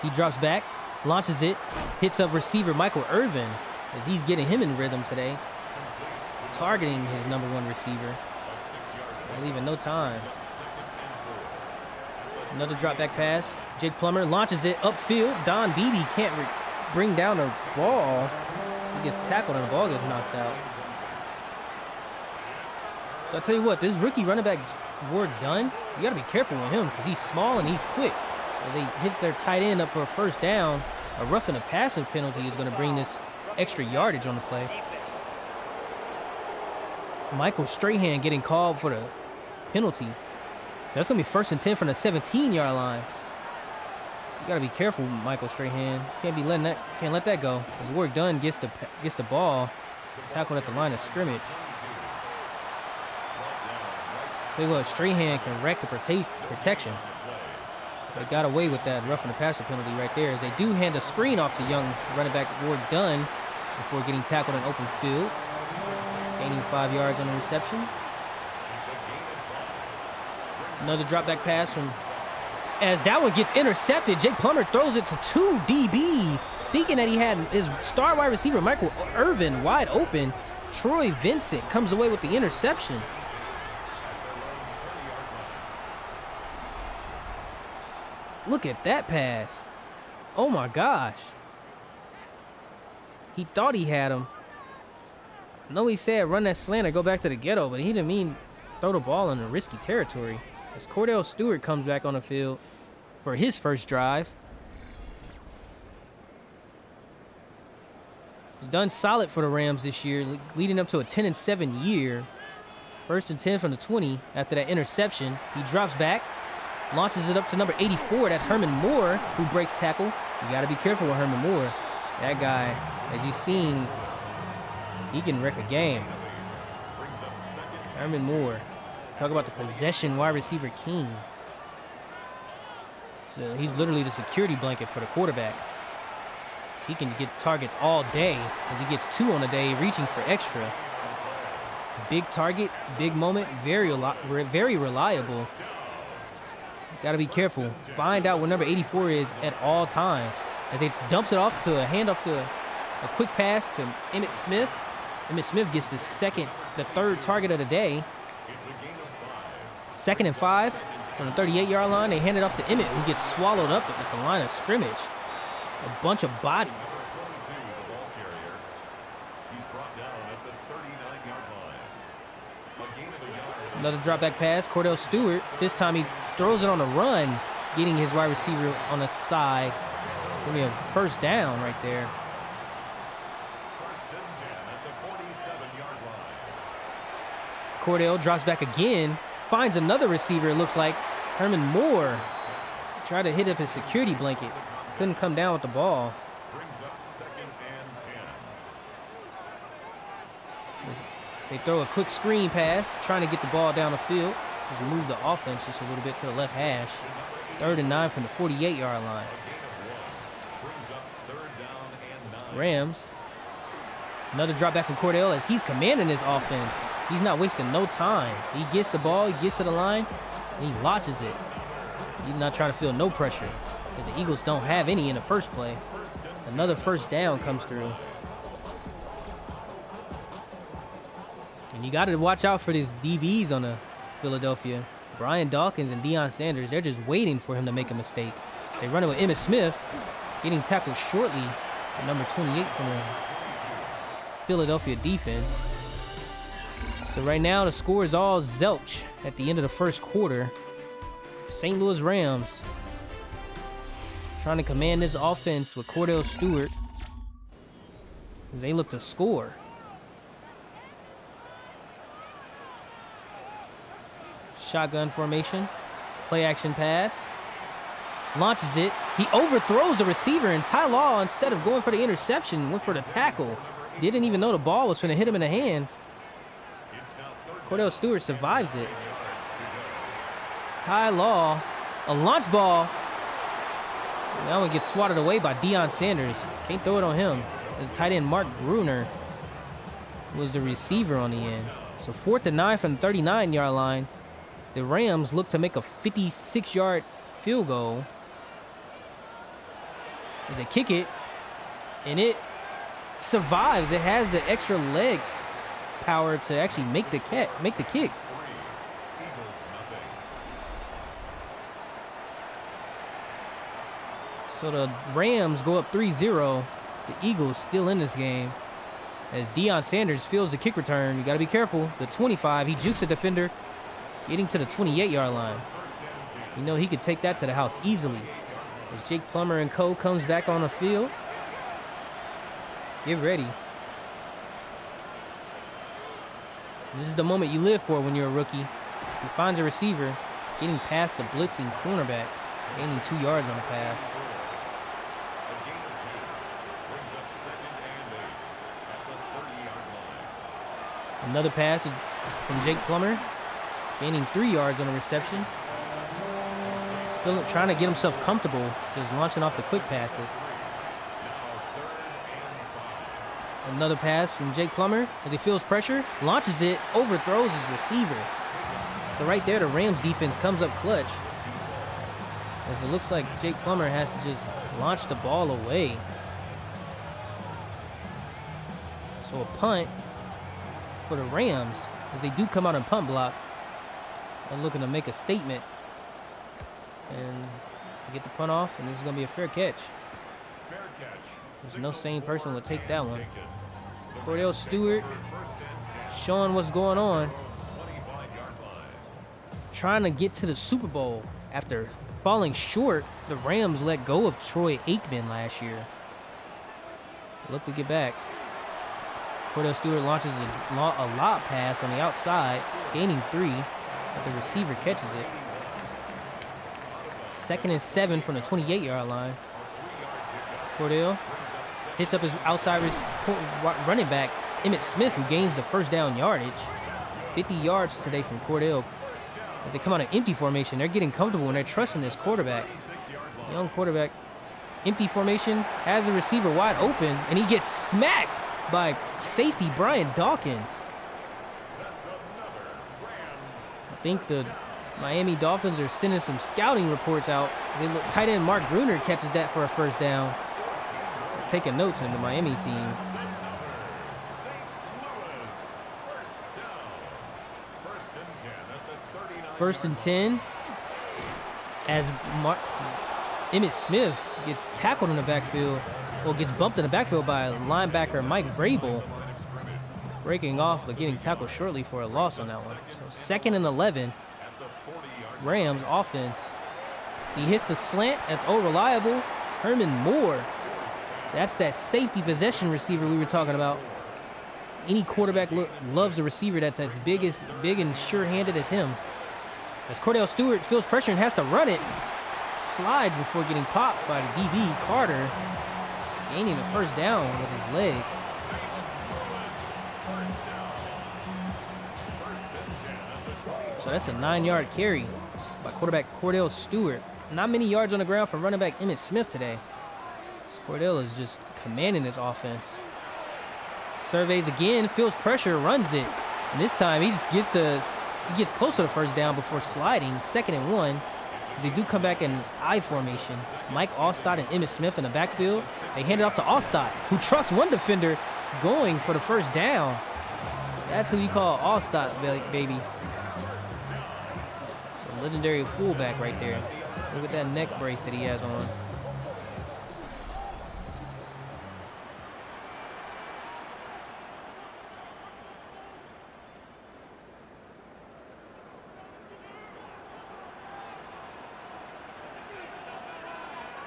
He drops back, launches it, hits up receiver Michael Irvin as he's getting him in rhythm today, targeting his #1 receiver. Leaving no time. Another drop back pass. Jake Plummer launches it upfield. Don Beebe can't bring down the ball. He gets tackled and the ball gets knocked out. So I'll tell you what, this rookie running back Ward Dunn, you got to be careful with him because he's small and he's quick. As they hit their tight end up for a first down, a roughing the passing penalty is going to bring this extra yardage on the play. Michael Strahan getting called for the penalty. So that's going to be 1st and 10 from the 17-yard line. You got to be careful, Michael Strahan. Can't let that go. As Ward Dunn gets the ball, tackled at the line of scrimmage. Tell you what, Strahan can wreck the protection. So they got away with that roughing the passer penalty right there, as they do hand a screen off to young running back Ward Dunn before getting tackled in open field, gaining 5 yards on the reception. Another drop back pass from, as that one gets intercepted, Jake Plummer throws it to 2 DBs, thinking that he had his star wide receiver Michael Irvin wide open. Troy Vincent comes away with the interception. Look at that pass. Oh my gosh. He thought he had him. I know he said run that slant or go back to the ghetto, but he didn't mean throw the ball in a risky territory. As Cordell Stewart comes back on the field for his first drive. He's done solid for the Rams this year, leading up to a 10-7 year. 1st and 10 from the 20 after that interception. He drops back, launches it up to number 84. That's Herman Moore, who breaks tackle. You got to be careful with Herman Moore. That guy, as you've seen, he can wreck a game. Herman Moore. Talk about the possession wide receiver king. So he's literally the security blanket for the quarterback. So he can get targets all day, as he gets 2 on the day, reaching for extra. Big target, big moment, very reliable. Got to be careful. Find out where number 84 is at all times. As they dumps it off to a handoff to a quick pass to Emmitt Smith. Emmitt Smith gets the 3rd target of the day. 2nd and 5 from the 38-yard line. They hand it off to Emmitt, who gets swallowed up at the line of scrimmage. A bunch of bodies. Another drop back pass. Cordell Stewart. This time he throws it on the run, getting his wide receiver on the side. Give me a first down right there. 1st and 10 at the 47-yard line. Cordell drops back again, finds another receiver, it looks like. Herman Moore tried to hit up his security blanket. Couldn't come down with the ball. Brings up 2nd and 10. They throw a quick screen pass, trying to get the ball down the field. Just move the offense just a little bit to the left hash. 3rd and 9 from the 48-yard line. Rams. Another drop back from Cordell as he's commanding his offense. He's not wasting no time. He gets the ball, he gets to the line, and he launches it. He's not trying to feel no pressure, because the Eagles don't have any in the first play. Another first down comes through. And you got to watch out for these DBs on the Philadelphia. Brian Dawkins and Deion Sanders, they're just waiting for him to make a mistake. They run it with Emmitt Smith, getting tackled shortly at number 28 from the Philadelphia defense. So right now the score is all zilch at the end of the first quarter. St. Louis Rams trying to command this offense with Cordell Stewart. They look to score. Shotgun formation, play action pass. launches it. He overthrows the receiver, and Ty Law, instead of going for the interception, went for the tackle. Didn't even know the ball was going to hit him in the hands. Cordell Stewart survives it. Ty Law, a launch ball. That one gets swatted away by Deion Sanders. Can't throw it on him. The tight end Mark Bruner was the receiver on the end. So 4th and 9 from the 39-yard line. The Rams look to make a 56-yard field goal as they kick it, and it survives. It has the extra leg power to actually make the kick. So the Rams go up 3-0. The Eagles still in this game as Deion Sanders fields the kick return. You got to be careful. The 25, he jukes a defender, getting to the 28-yard line. You know he could take that to the house easily. As Jake Plummer and co. comes back on the field. Get ready. This is the moment you live for when you're a rookie. He finds a receiver, getting past the blitzing cornerback, gaining 2 yards on the pass. Another pass from Jake Plummer, gaining 3 yards on the reception. Trying to get himself comfortable, just launching off the quick passes. Another pass from Jake Plummer as he feels pressure, launches it, overthrows his receiver. So right there, the Rams defense comes up clutch, as it looks like Jake Plummer has to just launch the ball away. So a punt for the Rams, as they do come out and punt block. They're looking to make a statement. And get the punt off, and this is going to be a fair catch. There's no sane person would take that one. Cordell Stewart showing what's going on. Trying to get to the Super Bowl after falling short. The Rams let go of Troy Aikman last year. Look to get back. Cordell Stewart launches a lob pass on the outside, gaining 3, but the receiver catches it. 2nd and 7 from the 28-yard line. Cordell hits up his outside running back, Emmitt Smith, who gains the first down yardage. 50 yards today from Cordell. As they come out in empty formation, they're getting comfortable and they're trusting this quarterback. Young quarterback. Empty formation, has the receiver wide open, and he gets smacked by safety Brian Dawkins. I think the Miami Dolphins are sending some scouting reports out. Tight end Mark Bruner catches that for a first down. They're taking notes in the Miami team. First and 10 as Emmitt Smith gets tackled in the backfield, or gets bumped in the backfield by linebacker Mike Vrabel. Breaking off, but getting tackled shortly for a loss on that one. So 2nd and 11. Rams offense. He hits the slant. That's reliable. Herman Moore. That's that safety possession receiver we were talking about. Any quarterback loves a receiver that's as big and sure-handed as him. As Cordell Stewart feels pressure and has to run it, slides before getting popped by the DB Carter, gaining the first down with his legs. So that's a 9-yard carry by quarterback Cordell Stewart. Not many yards on the ground from running back Emmitt Smith today. Cordell is just commanding this offense. Surveys again, feels pressure, runs it. And this time he just gets close to the first down before sliding. 2nd and 1. As they do come back in I formation. Mike Allstott and Emmitt Smith in the backfield. They hand it off to Allstott, who trucks one defender going for the first down. That's who you call Allstott, baby. So legendary fullback right there. Look at that neck brace that he has on.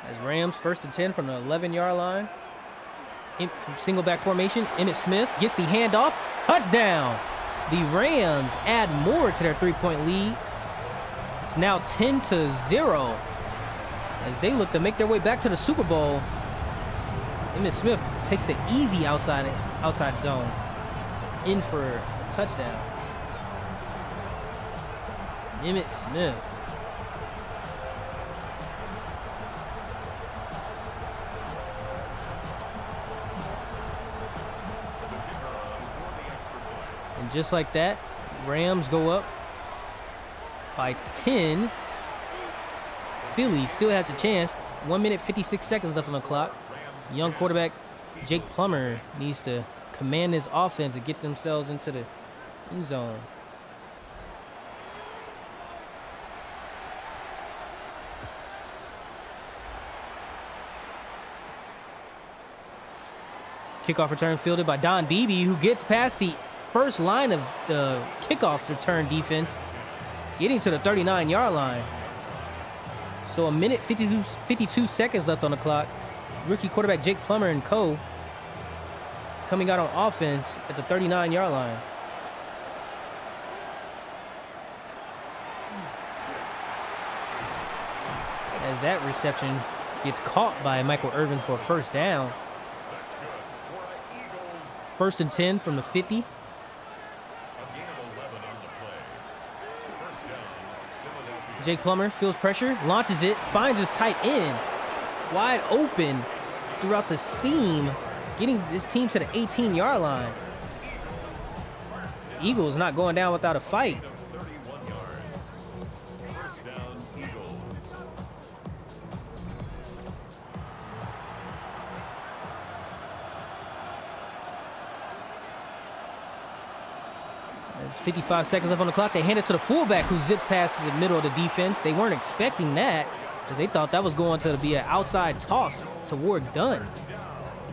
As Rams 1st and 10 from the 11-yard line. Single back formation. Emmitt Smith gets the handoff. Touchdown. The Rams add more to their 3-point lead. It's now 10-0. as they look to make their way back to the Super Bowl. Emmitt Smith takes the easy outside zone in for a touchdown. Emmitt Smith. And just like that, Rams go up by 10. Philly still has a chance. 1 minute, 56 seconds left on the clock. Young quarterback Jake Plummer needs to command his offense and get themselves into the end zone. Kickoff return fielded by Don Beebe, who gets past the first line of the kickoff return defense, getting to the 39-yard line. So 1 minute, 52 seconds left on the clock. Rookie quarterback Jake Plummer and co. coming out on offense at the 39-yard line. As that reception gets caught by Michael Irvin for a first down. First and 10 from the 50. Jake Plummer feels pressure, launches it, finds his tight end. Wide open throughout the seam, getting this team to the 18-yard line. Eagles not going down without a fight. There's 55 seconds left on the clock. They hand it to the fullback who zips past the middle of the defense. They weren't expecting that because they thought that was going to be an outside toss toward Dunn.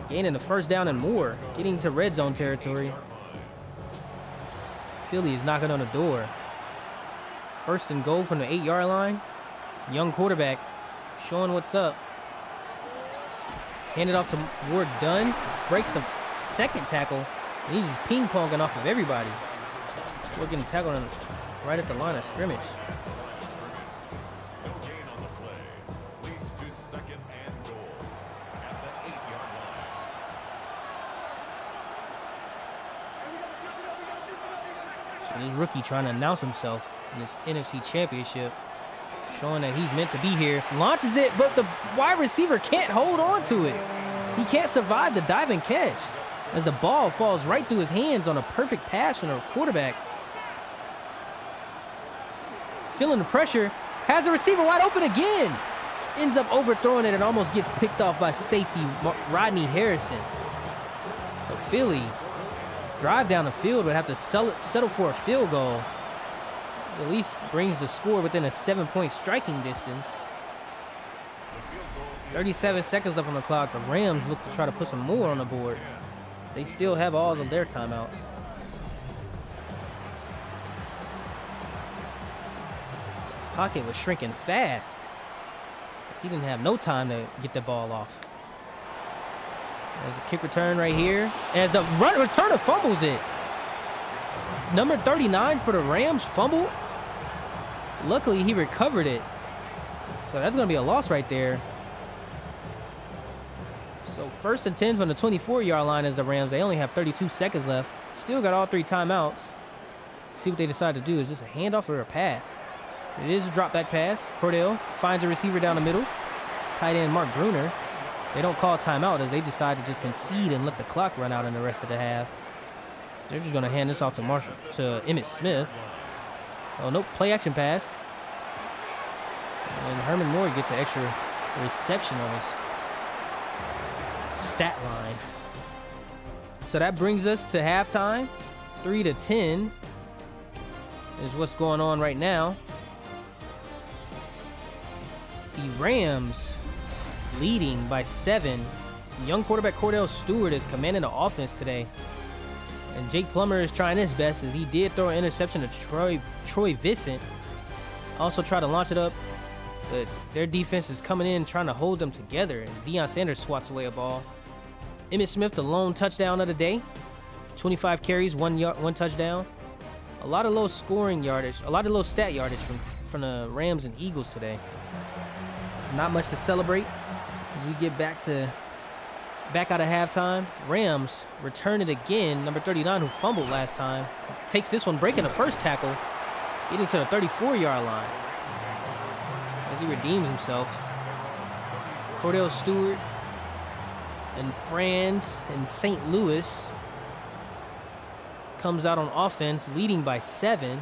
Gaining the first down and more, getting to red zone territory. Philly is knocking on the door. First and goal from the 8-yard line. Young quarterback showing what's up. Handed off to Ward Dunn. Breaks the second tackle. And he's just ping-ponging off of everybody. We're getting tackled right at the line of scrimmage. No gain on the play. Leads to second and goal at the 8-yard line. So this rookie trying to announce himself in this NFC Championship, showing that he's meant to be here. Launches it, but the wide receiver can't hold on to it. He can't survive the dive and catch as the ball falls right through his hands on a perfect pass from the quarterback. Feeling the pressure, has the receiver wide open again. Ends up overthrowing it and almost gets picked off by safety Rodney Harrison. So Philly drive down the field but have to settle for a field goal. At least brings the score within a 7-point striking distance. 37 seconds left on the clock. The Rams look to try to put some more on the board. They still have all of their timeouts. Pocket was shrinking fast. He didn't have no time to get the ball off. There's a kick return right here. As the returner fumbles it. Number 39 for the Rams fumbled. Luckily, he recovered it. So that's going to be a loss right there. So first and 10 from the 24-yard line as the Rams. They only have 32 seconds left. Still got all 3 timeouts. See what they decide to do. Is this a handoff or a pass? It is a drop back pass. Cordell finds a receiver down the middle. Tight end Mark Bruner. They don't call timeout as they decide to just concede and let the clock run out in the rest of the half. They're just going to hand this off to Emmitt Smith. Oh, nope. Play action pass. And Herman Moore gets an extra reception on his stat line. So that brings us to halftime. 3-10 is what's going on right now. The Rams leading by 7. Young quarterback Cordell Stewart is commanding the offense today. And Jake Plummer is trying his best as he did throw an interception to Troy Vincent. Also tried to launch it up, but their defense is coming in trying to hold them together as Deion Sanders swats away a ball. Emmitt Smith, the lone touchdown of the day. 25 carries, 1 touchdown. A lot of low stat yardage from the Rams and Eagles today. Not much to celebrate as we get back out of halftime. Rams return it again. Number 39, who fumbled last time, takes this one, breaking the first tackle, getting to the 34-yard line as he redeems himself. Cordell Stewart and Franz in St. Louis comes out on offense, leading by 7.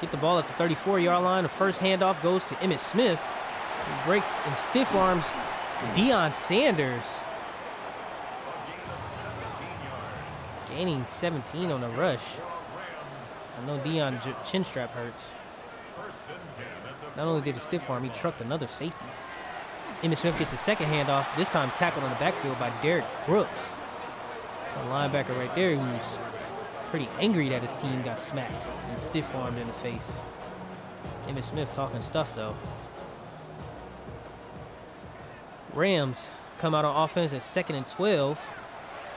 Get the ball at the 34-yard line. The first handoff goes to Emmitt Smith. He breaks and stiff arms Deion Sanders. Gaining 17 on the rush. I know Deion chin strap hurts. Not only did he stiff arm, he trucked another safety. Emmitt Smith gets the second handoff, this time tackled on the backfield by Derek Brooks. So a linebacker right there who's pretty angry that his team got smacked and stiff-armed in the face. Emmitt Smith talking stuff, though. Rams come out on offense at 2nd and 12.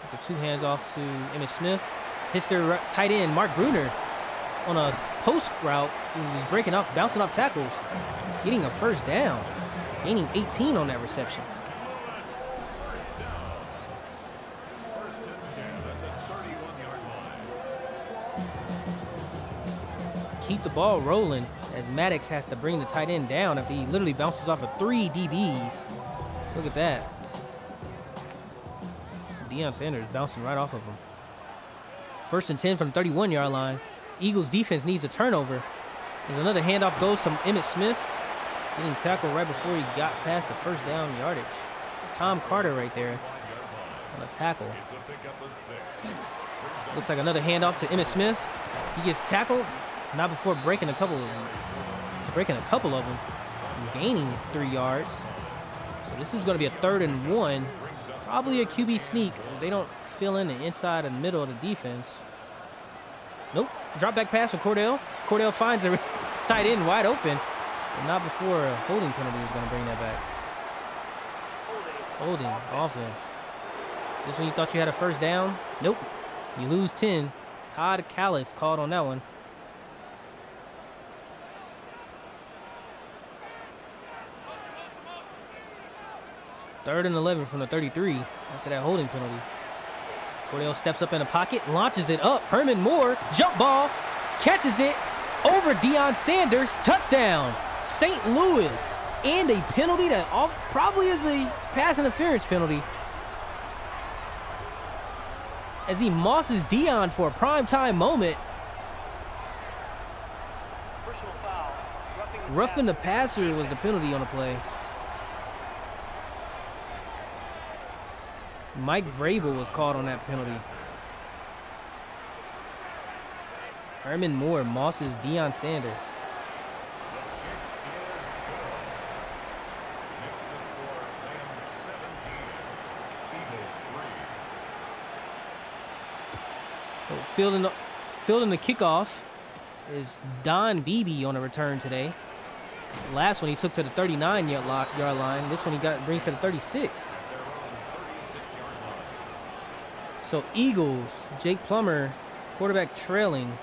With the 2 hands off to Emmitt Smith. Hits their tight end, Mark Bruner, on a post route. He was breaking off, bouncing off tackles, getting a first down. Gaining 18 on that reception. Keep the ball rolling as Maddox has to bring the tight end down after he literally bounces off of 3 DBs. Look at that. Deion Sanders bouncing right off of him. 1st and 10 from the 31-yard line. Eagles defense needs a turnover. There's another handoff goes to Emmitt Smith. Getting tackled right before he got past the first down yardage. Tom Carter right there on a tackle. Looks like another handoff to Emmitt Smith. He gets tackled, not before breaking a couple of them. And gaining 3 yards. So this is going to be a 3rd and 1. Probably a QB sneak as they don't fill in the inside and middle of the defense. Nope. Drop back pass from Cordell. Cordell finds a tight end wide open. But not before a holding penalty is going to bring that back. Holding offense. Just when you thought you had a first down, nope. You lose 10. Todd Callis called on that one. Third and 11 from the 33 after that holding penalty. Cordell steps up in the pocket, launches it up. Herman Moore, jump ball, catches it over Deion Sanders, touchdown. St. Louis, and a penalty that probably is a pass interference penalty as he mosses Deion for a primetime moment. Personal foul. Roughing the passer was the penalty on the play. Mike Vrabel was called on that penalty. Herman Moore mosses Deion Sanders. So fielding the kickoff is Don Beebe on a return today. Last one he took to the 39-yard line. This one he brings to the 36. So Eagles, Jake Plummer, quarterback trailing.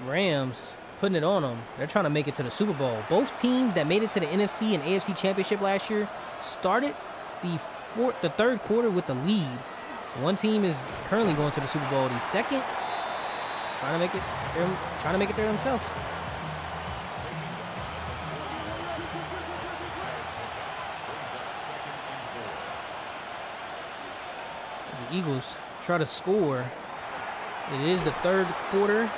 Rams putting it on them. They're trying to make it to the Super Bowl. Both teams that made it to the NFC and AFC championship last year started the 3rd quarter with the lead. One team is currently going to the Super Bowl. The second, trying to make it there themselves. As the Eagles try to score, it is the 3rd quarter.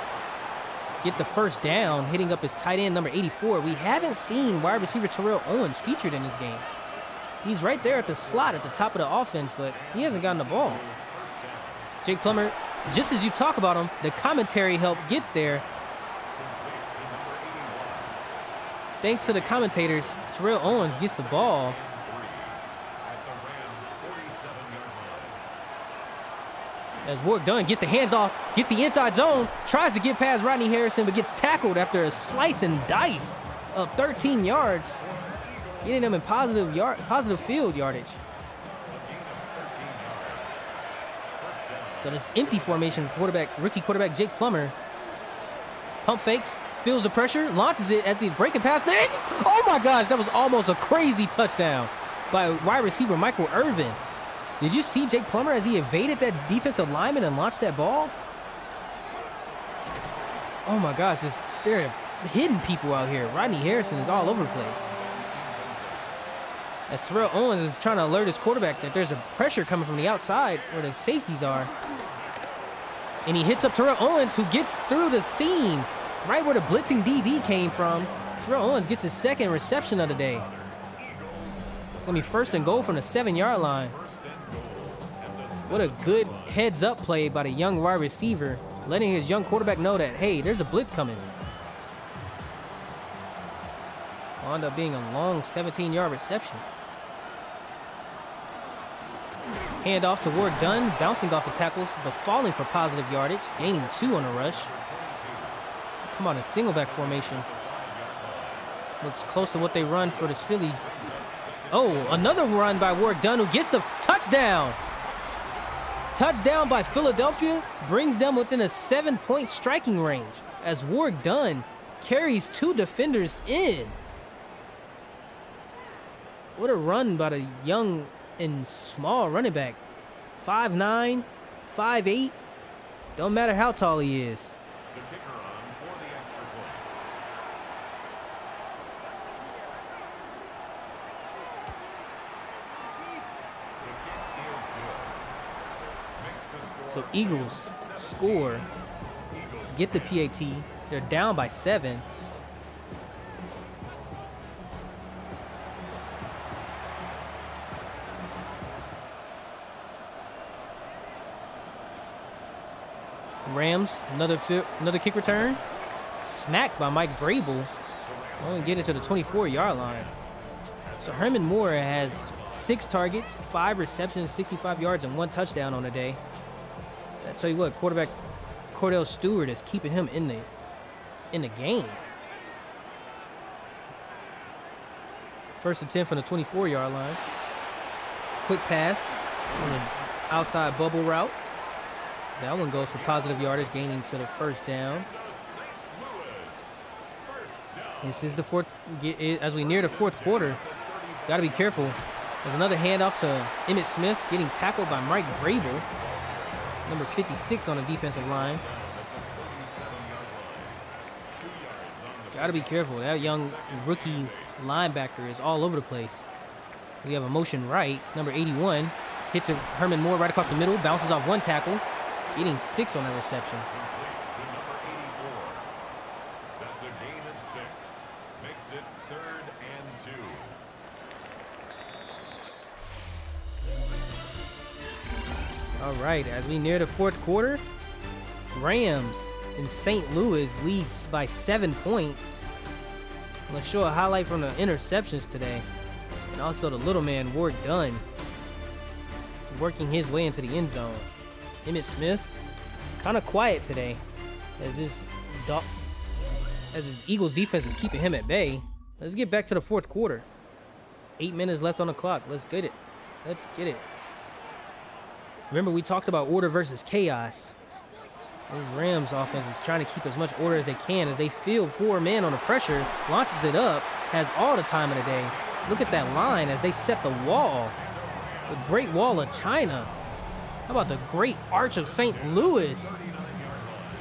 Get the first down, hitting up his tight end number 84. We haven't seen wide receiver Terrell Owens featured in this game. He's right there at the slot at the top of the offense, but he hasn't gotten the ball. Jake Plummer, just as you talk about him, the commentary help gets there. Thanks to the commentators, Terrell Owens gets the ball. As Warwick Dunn gets the hands off, get the inside zone, tries to get past Rodney Harrison, but gets tackled after a slice and dice of 13 yards, getting them in positive field yardage. So this empty formation, rookie quarterback Jake Plummer, pump fakes, feels the pressure, launches it at the breaking pass. Oh my gosh, that was almost a crazy touchdown by wide receiver Michael Irvin. Did you see Jake Plummer as he evaded that defensive lineman and launched that ball? Oh my gosh, they're hitting people out here. Rodney Harrison is all over the place. As Terrell Owens is trying to alert his quarterback that there's a pressure coming from the outside where the safeties are. And he hits up Terrell Owens, who gets through the seam right where the blitzing DB came from. Terrell Owens gets his second reception of the day. It's going to be 1st and goal from the 7-yard line. What a good heads-up play by the young wide receiver, letting his young quarterback know that, hey, there's a blitz coming. Wound up being a long 17-yard reception. Hand off to Ward Dunn, bouncing off the tackles, but falling for positive yardage, gaining 2 on the rush. Come on, a single back formation. Looks close to what they run for this Philly. Oh, another run by Ward Dunn, who gets the touchdown. Touchdown by Philadelphia brings them within a 7-point striking range as Ward Dunn carries 2 defenders in. What a run by the young and small running back. 5'9", 5'8". Don't matter how tall he is. The kicker on for the extra point. The kick is good. Makes the score. So Eagles score, get the PAT. They're down by 7. Rams, another kick return. Smacked by Mike Vrabel. Only get it to the 24-yard line. So Herman Moore has 6 targets, 5 receptions, 65 yards, and 1 touchdown on the day. I tell you what, quarterback Cordell Stewart is keeping him in the game. 1st and 10 from the 24-yard line. Quick pass on the outside bubble route. That one goes for positive yardage, gaining to the 1st down. This is the 4th. As we near the 4th quarter, got to be careful. There's another handoff to Emmitt Smith, getting tackled by Mike Vrabel, number 56 on the defensive line. Got to be careful. That young rookie linebacker is all over the place. We have a motion right. Number 81 hits Herman Moore right across the middle, bounces off 1 tackle. Getting 6 on that reception. That's a gain of 6. Makes it 3rd and 2. All right, as we near the 4th quarter, Rams in St. Louis leads by 7 points. Let's show a highlight from the interceptions today. And also the little man, Ward Dunn, working his way into the end zone. Emmitt Smith, kind of quiet today, as his Eagles defense is keeping him at bay. Let's get back to the 4th quarter. 8 minutes left on the clock. Let's get it. Let's get it. Remember, we talked about order versus chaos. This Rams offense is trying to keep as much order as they can as they field 4 men on the pressure, launches it up, has all the time of the day. Look at that line as they set the wall. The Great Wall of China. How about the Great Arch of St. Louis?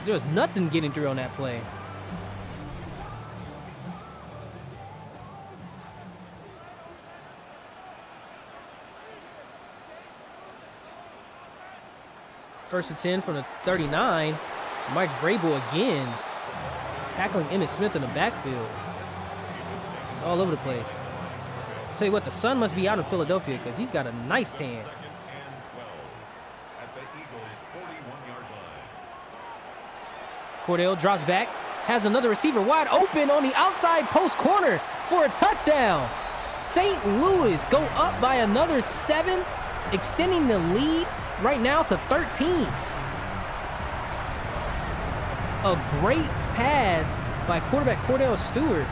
There was nothing getting through on that play. First and 10 from the 39. Mike Vrabel again, tackling Emmitt Smith in the backfield. It's all over the place. I'll tell you what, the sun must be out in Philadelphia because he's got a nice tan. Cordell drops back, has another receiver wide open on the outside post corner for a touchdown. St. Louis go up by another 7, extending the lead right now to 13. A great pass by quarterback Cordell Stewart.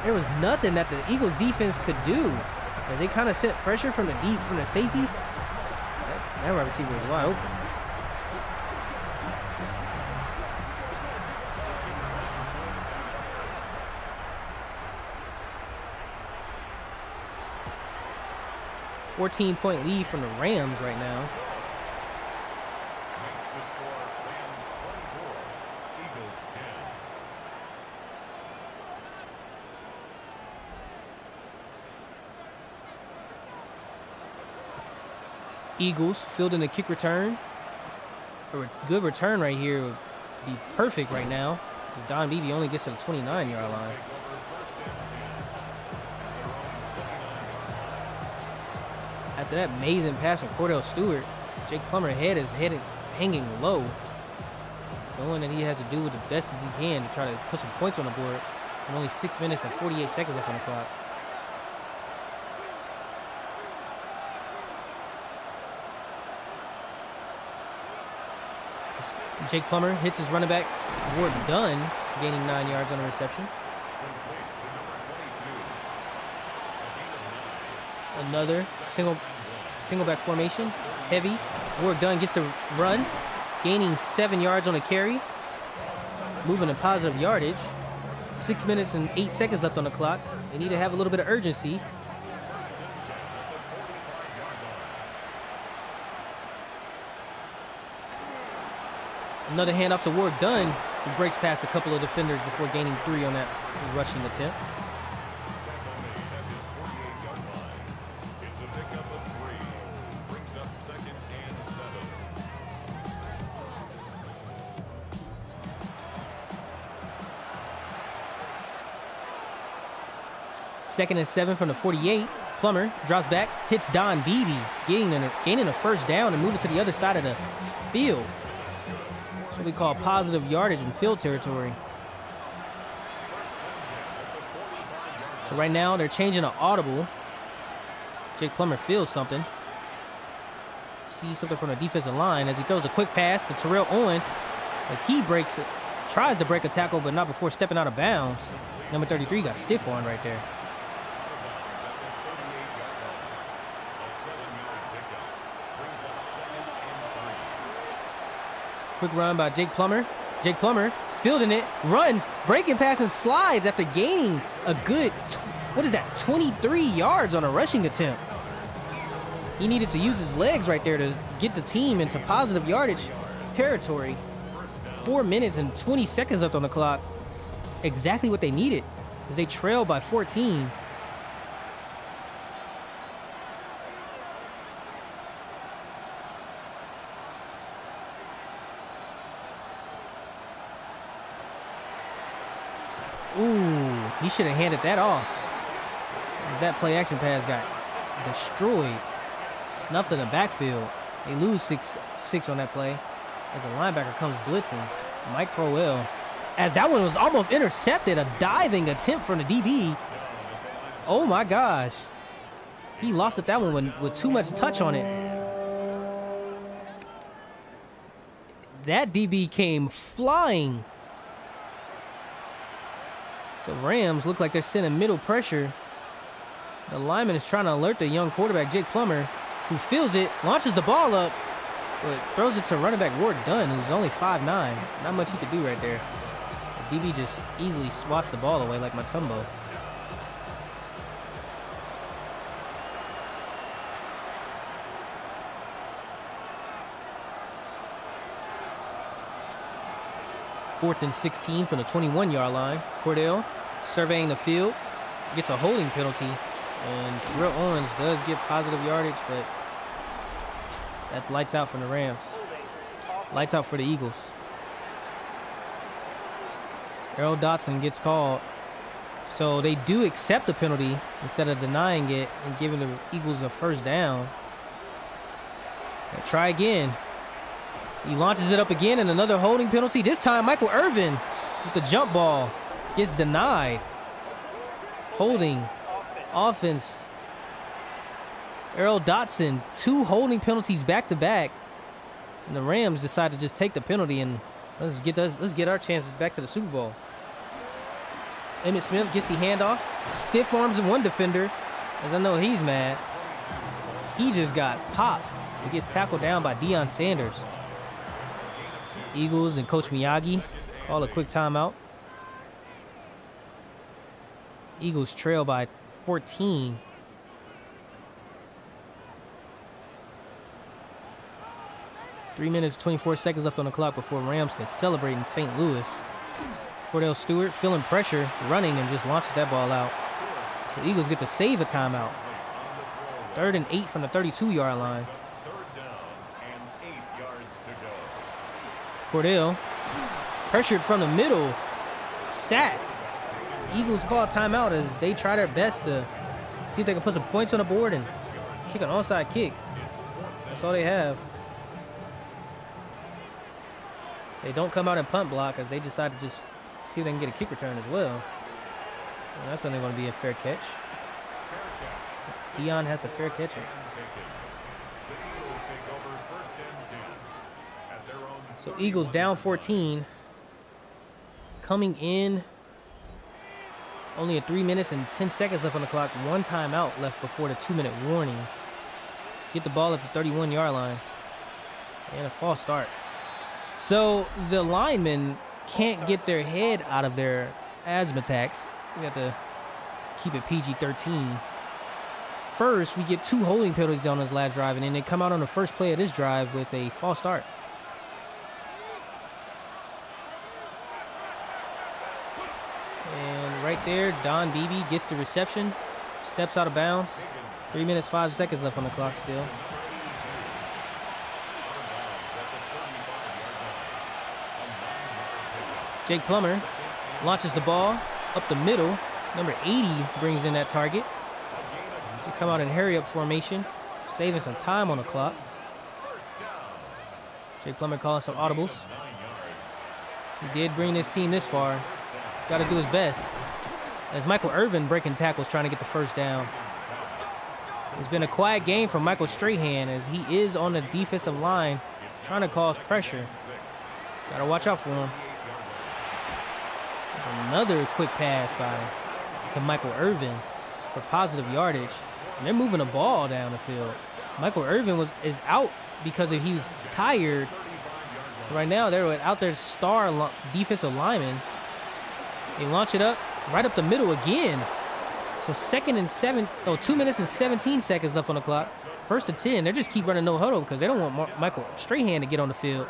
There was nothing that the Eagles defense could do as they kind of set pressure from the safeties. That wide receiver was wide open. 14-point lead from the Rams right now. Makes the score Rams 24, Eagles 10. Eagles fielding a kick return. A good return right here would be perfect right now. As Don Beebe only gets to the 29-yard line. After that amazing pass from Cordell Stewart, Jake Plummer's head is hanging low, knowing that he has to do the best as he can to try to put some points on the board. And only 6 minutes and 48 seconds left on the clock. Jake Plummer hits his running back, Ward Dunn, gaining 9 yards on the reception. Another single back formation, heavy. Ward Dunn gets to run, gaining 7 yards on a carry, moving to positive yardage. 6 minutes and 8 seconds left on the clock. They need to have a little bit of urgency. Another handoff to Ward Dunn, who breaks past a couple of defenders before gaining 3 on that rushing attempt. It's a pickup of 3. Brings up 2nd and 7. Second and 7 from the 48. Plummer drops back, hits Don Beebe, gaining a first down and moving to the other side of the field. That's what we call positive yardage in field territory. So right now they're changing an audible. Jake Plummer feels something. Sees something from the defensive line as he throws a quick pass to Terrell Owens as he tries to break a tackle, but not before stepping out of bounds. Number 33 got stiff on right there. Quick run by Jake Plummer. Jake Plummer fielding it, runs, breaking pass and slides after gaining a good, 23 yards on a rushing attempt. He needed to use his legs right there to get the team into positive yardage territory. 4 minutes and 20 seconds left on the clock. Exactly what they needed as they trail by 14. Ooh, he should have handed that off. That play action pass got destroyed. Snuffed in the backfield. They lose 6 on that play as a linebacker comes blitzing. Mike Crowell. As that one was almost intercepted, a diving attempt from the DB. Oh my gosh. He lost at that one with too much touch on it. That DB came flying. So Rams look like they're sending middle pressure. The lineman is trying to alert the young quarterback, Jake Plummer, who feels it, launches the ball up, but throws it to running back Ward Dunn, who's only 5'9". Not much he could do right there. The DB just easily swats the ball away like Mutombo. Fourth and 16 from the 21-yard line. Cordell surveying the field, gets a holding penalty, and Terrell Owens does get positive yardage, but that's lights out from the Rams. Lights out for the Eagles. Errol Dotson gets called. So they do accept the penalty instead of denying it and giving the Eagles a first down. They'll try again. He launches it up again and another holding penalty. This time Michael Irvin with the jump ball gets denied. Holding. Offense. Errol Dotson, 2 holding penalties back to back. And the Rams decide to just take the penalty and let's get our chances back to the Super Bowl. Emmitt Smith gets the handoff. Stiff arms one defender. As I know he's mad. He just got popped. He gets tackled down by Deion Sanders. Eagles and Coach Miyagi call a quick timeout. Eagles trail by 14. 3 minutes, 24 seconds left on the clock before Rams can celebrate in St. Louis. Cordell Stewart feeling pressure, running, and just launches that ball out. So Eagles get to save a timeout. 3rd and 8 from the 32-yard line. Third down and 8 yards to go. Cordell pressured from the middle, sacked. Eagles call timeout as they try their best to see if they can put some points on the board and kick an onside kick. That's all they have. They don't come out and punt block as they decide to just see if they can get a kick return as well. And that's only going to be a fair catch. Dion has the fair catch. So Eagles down 14. Coming in. Only a 3 minutes and 10 seconds left on the clock. 1 timeout left before the 2-minute warning. Get the ball at the 31-yard line. And a false start. So the linemen can't get their head out of their asthma attacks. We have to keep it PG-13. First, we get 2 holding penalties on this last drive, and then they come out on the first play of this drive with a false start. And right there, Don Beebe gets the reception, steps out of bounds. 3 minutes, 5 seconds left on the clock still. Jake Plummer launches the ball up the middle. Number 80 brings in that target. They come out in hurry-up formation, saving some time on the clock. Jake Plummer calling some audibles. He did bring this team this far. Got to do his best. As Michael Irvin breaking tackles trying to get the first down. It's been a quiet game from Michael Strahan as he is on the defensive line trying to cause pressure. Got to watch out for him. There's another quick pass to Michael Irvin for positive yardage. And they're moving the ball down the field. Michael Irvin is out because he was tired. So right now they're without their star defensive lineman. They launch it up right up the middle again. So 2 minutes and 17 seconds left on the clock. 1st and 10. They just keep running no huddle because they don't want Michael Strahan to get on the field.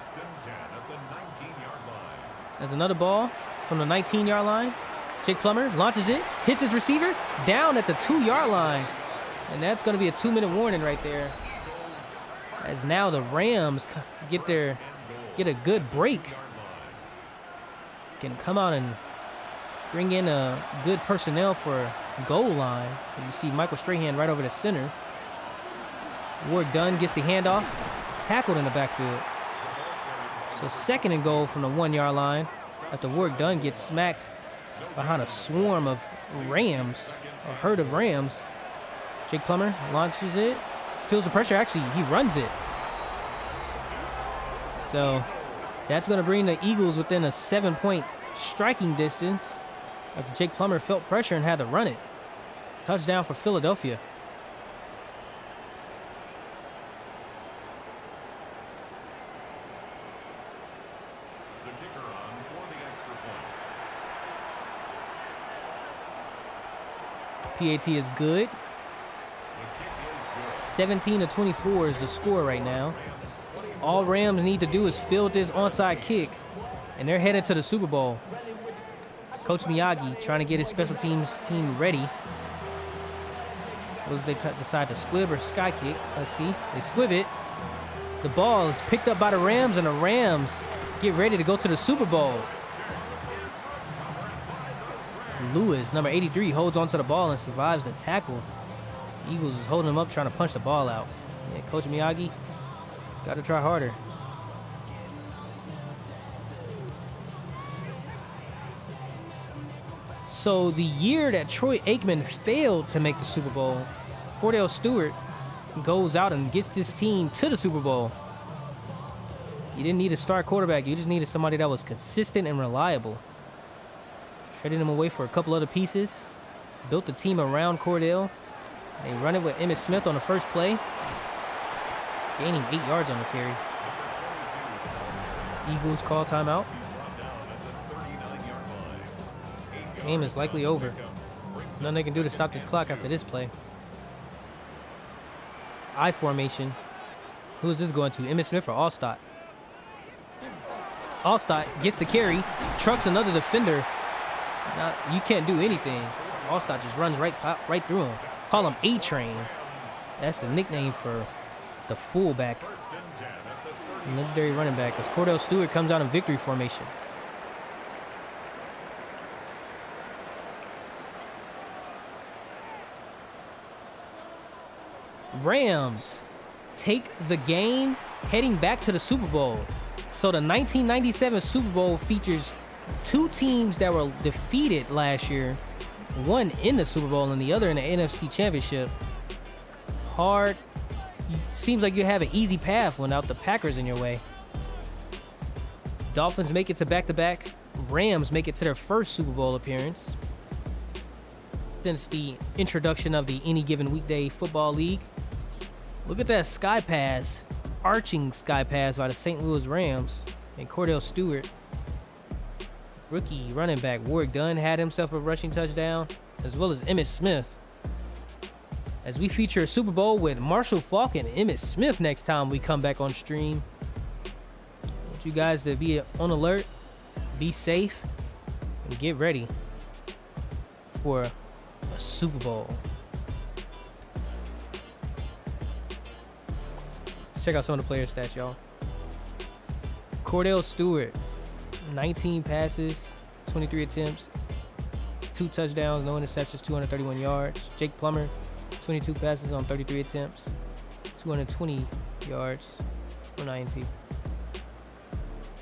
There's another ball from the 19-yard line. Jake Plummer launches it, hits his receiver, down at the 2-yard line. And that's going to be a 2-minute warning right there. As now the Rams get a good break. Can come out and bring in a good personnel for goal line. As you see Michael Strahan right over the center. Ward Dunn gets the handoff, tackled in the backfield. So 2nd and goal from the 1-yard line after Ward Dunn gets smacked behind a swarm of Rams, a herd of Rams. Jake Plummer launches it, feels the pressure. Actually, he runs it. So that's going to bring the Eagles within a 7-point striking distance after Jake Plummer felt pressure and had to run it. Touchdown for Philadelphia. The kicker on for the extra point. PAT is good. 17-24 is the score right now. All Rams need to do is field this onside kick, and they're headed to the Super Bowl. Coach Miyagi trying to get his special teams team ready. Whether they decide to squib or sky kick. Let's see. They squib it. The ball is picked up by the Rams, and the Rams get ready to go to the Super Bowl. Lewis, number 83, holds onto the ball and survives the tackle. Eagles is holding him up, trying to punch the ball out. Yeah, Coach Miyagi got to try harder. So the year that Troy Aikman failed to make the Super Bowl, Cordell Stewart goes out and gets this team to the Super Bowl. You didn't need a star quarterback. You just needed somebody that was consistent and reliable. Traded him away for a couple other pieces. Built the team around Cordell. They run it with Emmitt Smith on the first play. Gaining 8 yards on the carry. Eagles call timeout. Game is likely over. There's nothing they can do to stop this clock after this play. I formation. Who is this going to? Emmitt Smith or Allstott? Allstott gets the carry, trucks another defender. Now, you can't do anything. Allstott just runs right through him. Call him A-Train. That's the nickname for the fullback. Legendary running back. As Cordell Stewart comes out in victory formation. Rams take the game heading back to the Super Bowl. So the 1997 Super Bowl features two teams that were defeated last year, one in the Super Bowl and the other in the NFC Championship. Hard. Seems like you have an easy path without the Packers in your way. Dolphins make it to back-to-back. Rams make it to their first Super Bowl appearance since the introduction of the Any Given Weekday Football League. Look at that sky pass, arching sky pass by the St. Louis Rams and Cordell Stewart. Rookie running back Warwick Dunn had himself a rushing touchdown, as well as Emmitt Smith. As we feature a Super Bowl with Marshall Faulk and Emmitt Smith next time we come back on stream. I want you guys to be on alert, be safe, and get ready for a Super Bowl. Let's check out some of the player stats, y'all. Cordell Stewart, 19 passes, 23 attempts, 2 touchdowns, no interceptions, 231 yards. Jake Plummer, 22 passes on 33 attempts, 220 yards, 190.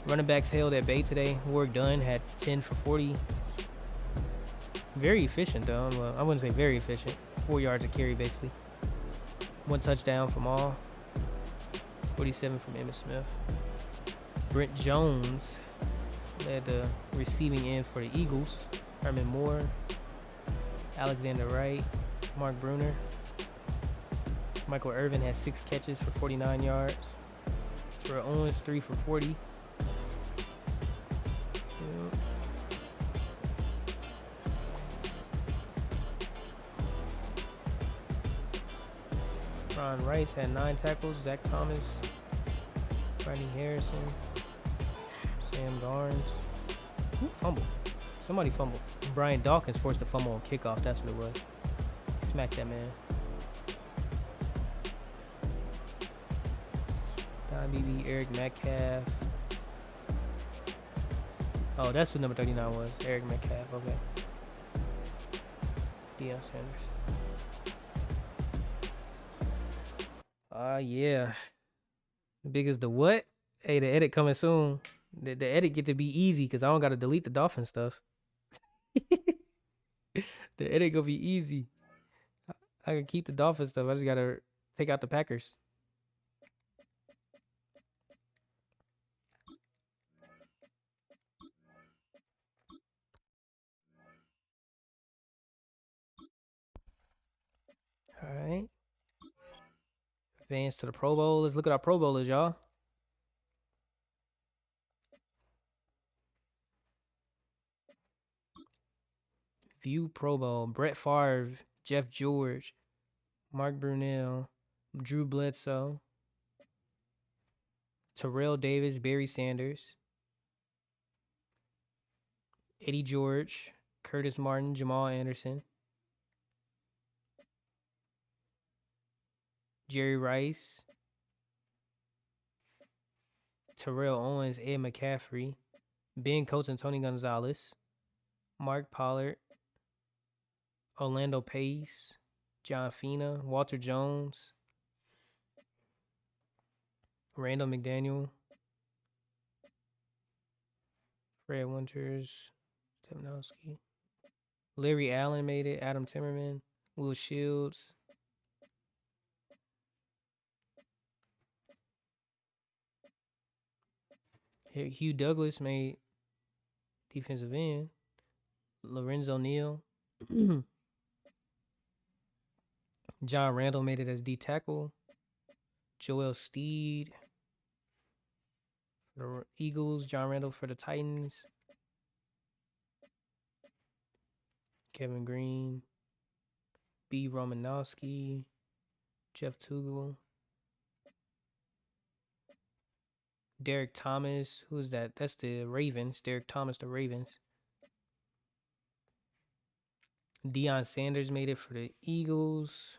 Running backs held at bay today. Warwick Dunn had 10 for 40. Very efficient, though. Well, I wouldn't say very efficient. 4 yards a carry, basically. 1 touchdown from all. 47 from Emmitt Smith. Brent Jones led the receiving end for the Eagles. Herman Moore, Alexander Wright, Mark Bruner. Michael Irvin had 6 catches for 49 yards. Terrell Owens, 3 for 40. Ron Rice had 9 tackles. Zach Thomas, Rodney Harrison, Sam Garnes. Who fumbled? Somebody fumbled. Brian Dawkins forced a fumble on kickoff. That's what it was. Smacked that man. Don Beebe, Eric Metcalf. Oh, that's what number 39 was. Eric Metcalf. Okay. Deion Sanders. Yeah. Big as the what? Hey, the edit coming soon. The edit get to be easy because I don't got to delete the Dolphin stuff. The edit gonna be easy. I can keep the Dolphin stuff. I just got to take out the Packers. All right. Advance to the Pro Bowl. Let's look at our Pro Bowlers, y'all. View Pro Bowl. Brett Favre, Jeff George, Mark Brunell, Drew Bledsoe, Terrell Davis, Barry Sanders, Eddie George, Curtis Martin, Jamal Anderson, Jerry Rice, Terrell Owens, Ed McCaffrey, Ben Coates and Tony Gonzalez, Mark Pollard, Orlando Pace, John Fina, Walter Jones, Randall McDaniel, Fred Winters, Stepanowski, Larry Allen made it, Adam Timmerman, Will Shields, Hugh Douglas made defensive end, Lorenzo Neal, John Randall made it as D tackle, Joel Steed for the Eagles, John Randall for the Titans, Kevin Green, B. Romanowski, Jeff Tugel, Derek Thomas. Who's that? That's the Ravens. Derek Thomas, the Ravens. Deion Sanders made it for the Eagles.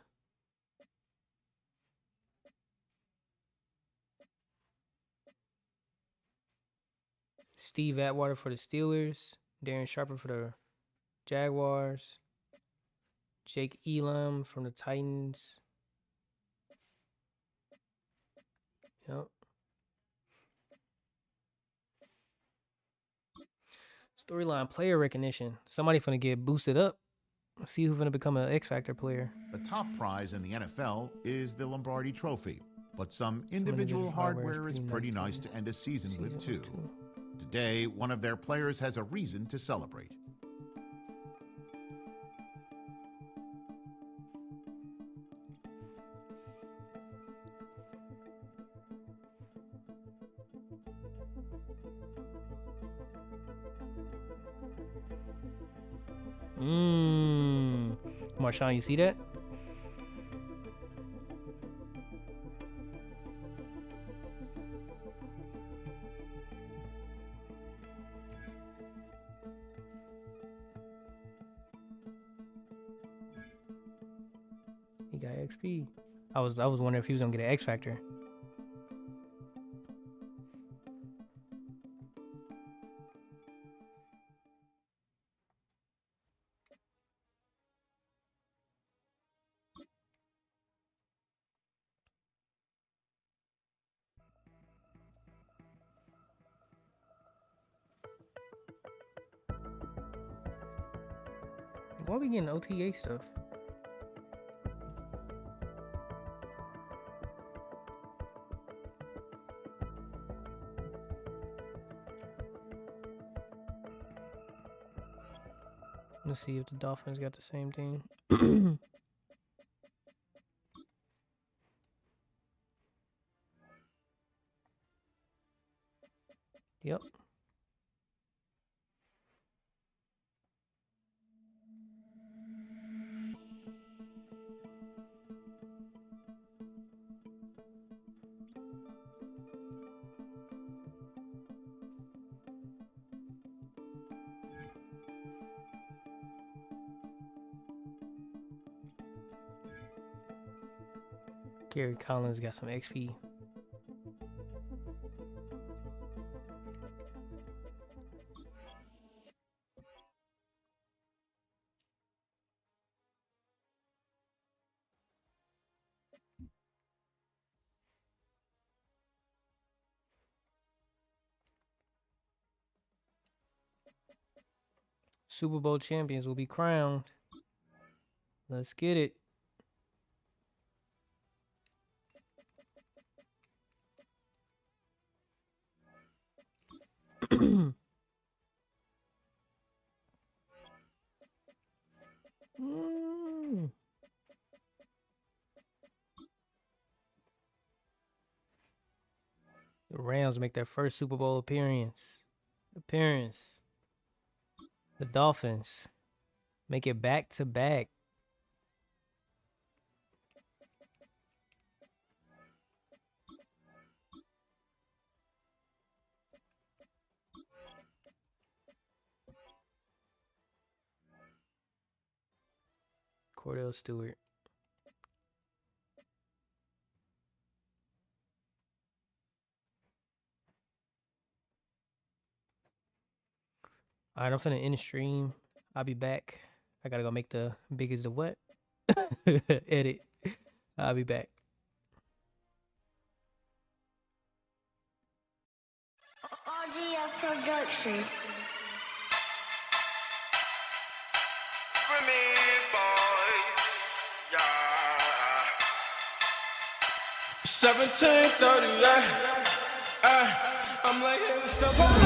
Steve Atwater for the Steelers. Darren Sharper for the Jaguars. Jake Elam from the Titans. Yep. Storyline player recognition. Somebody finna get boosted up. See who's gonna become an X Factor player. The top prize in the NFL is the Lombardi Trophy, but some individual hardware is pretty nice to end a season with too. Today, one of their players has a reason to celebrate. Marshawn, you see that? He got XP. I was wondering if he was gonna get an X Factor. Why are we getting OTA stuff? Let's see if the Dolphins got the same thing. Yep. Gary Collins got some XP. Super Bowl champions will be crowned. Let's get it. The Rams make their first Super Bowl appearance. The Dolphins make it back to back. Cordell Stewart. All right, I'm finna end the stream. I'll be back. I gotta go make the biggest of what? Edit. I'll be back. Audio production. For me, boy, yeah. 1738. I'm like, hey, what's up?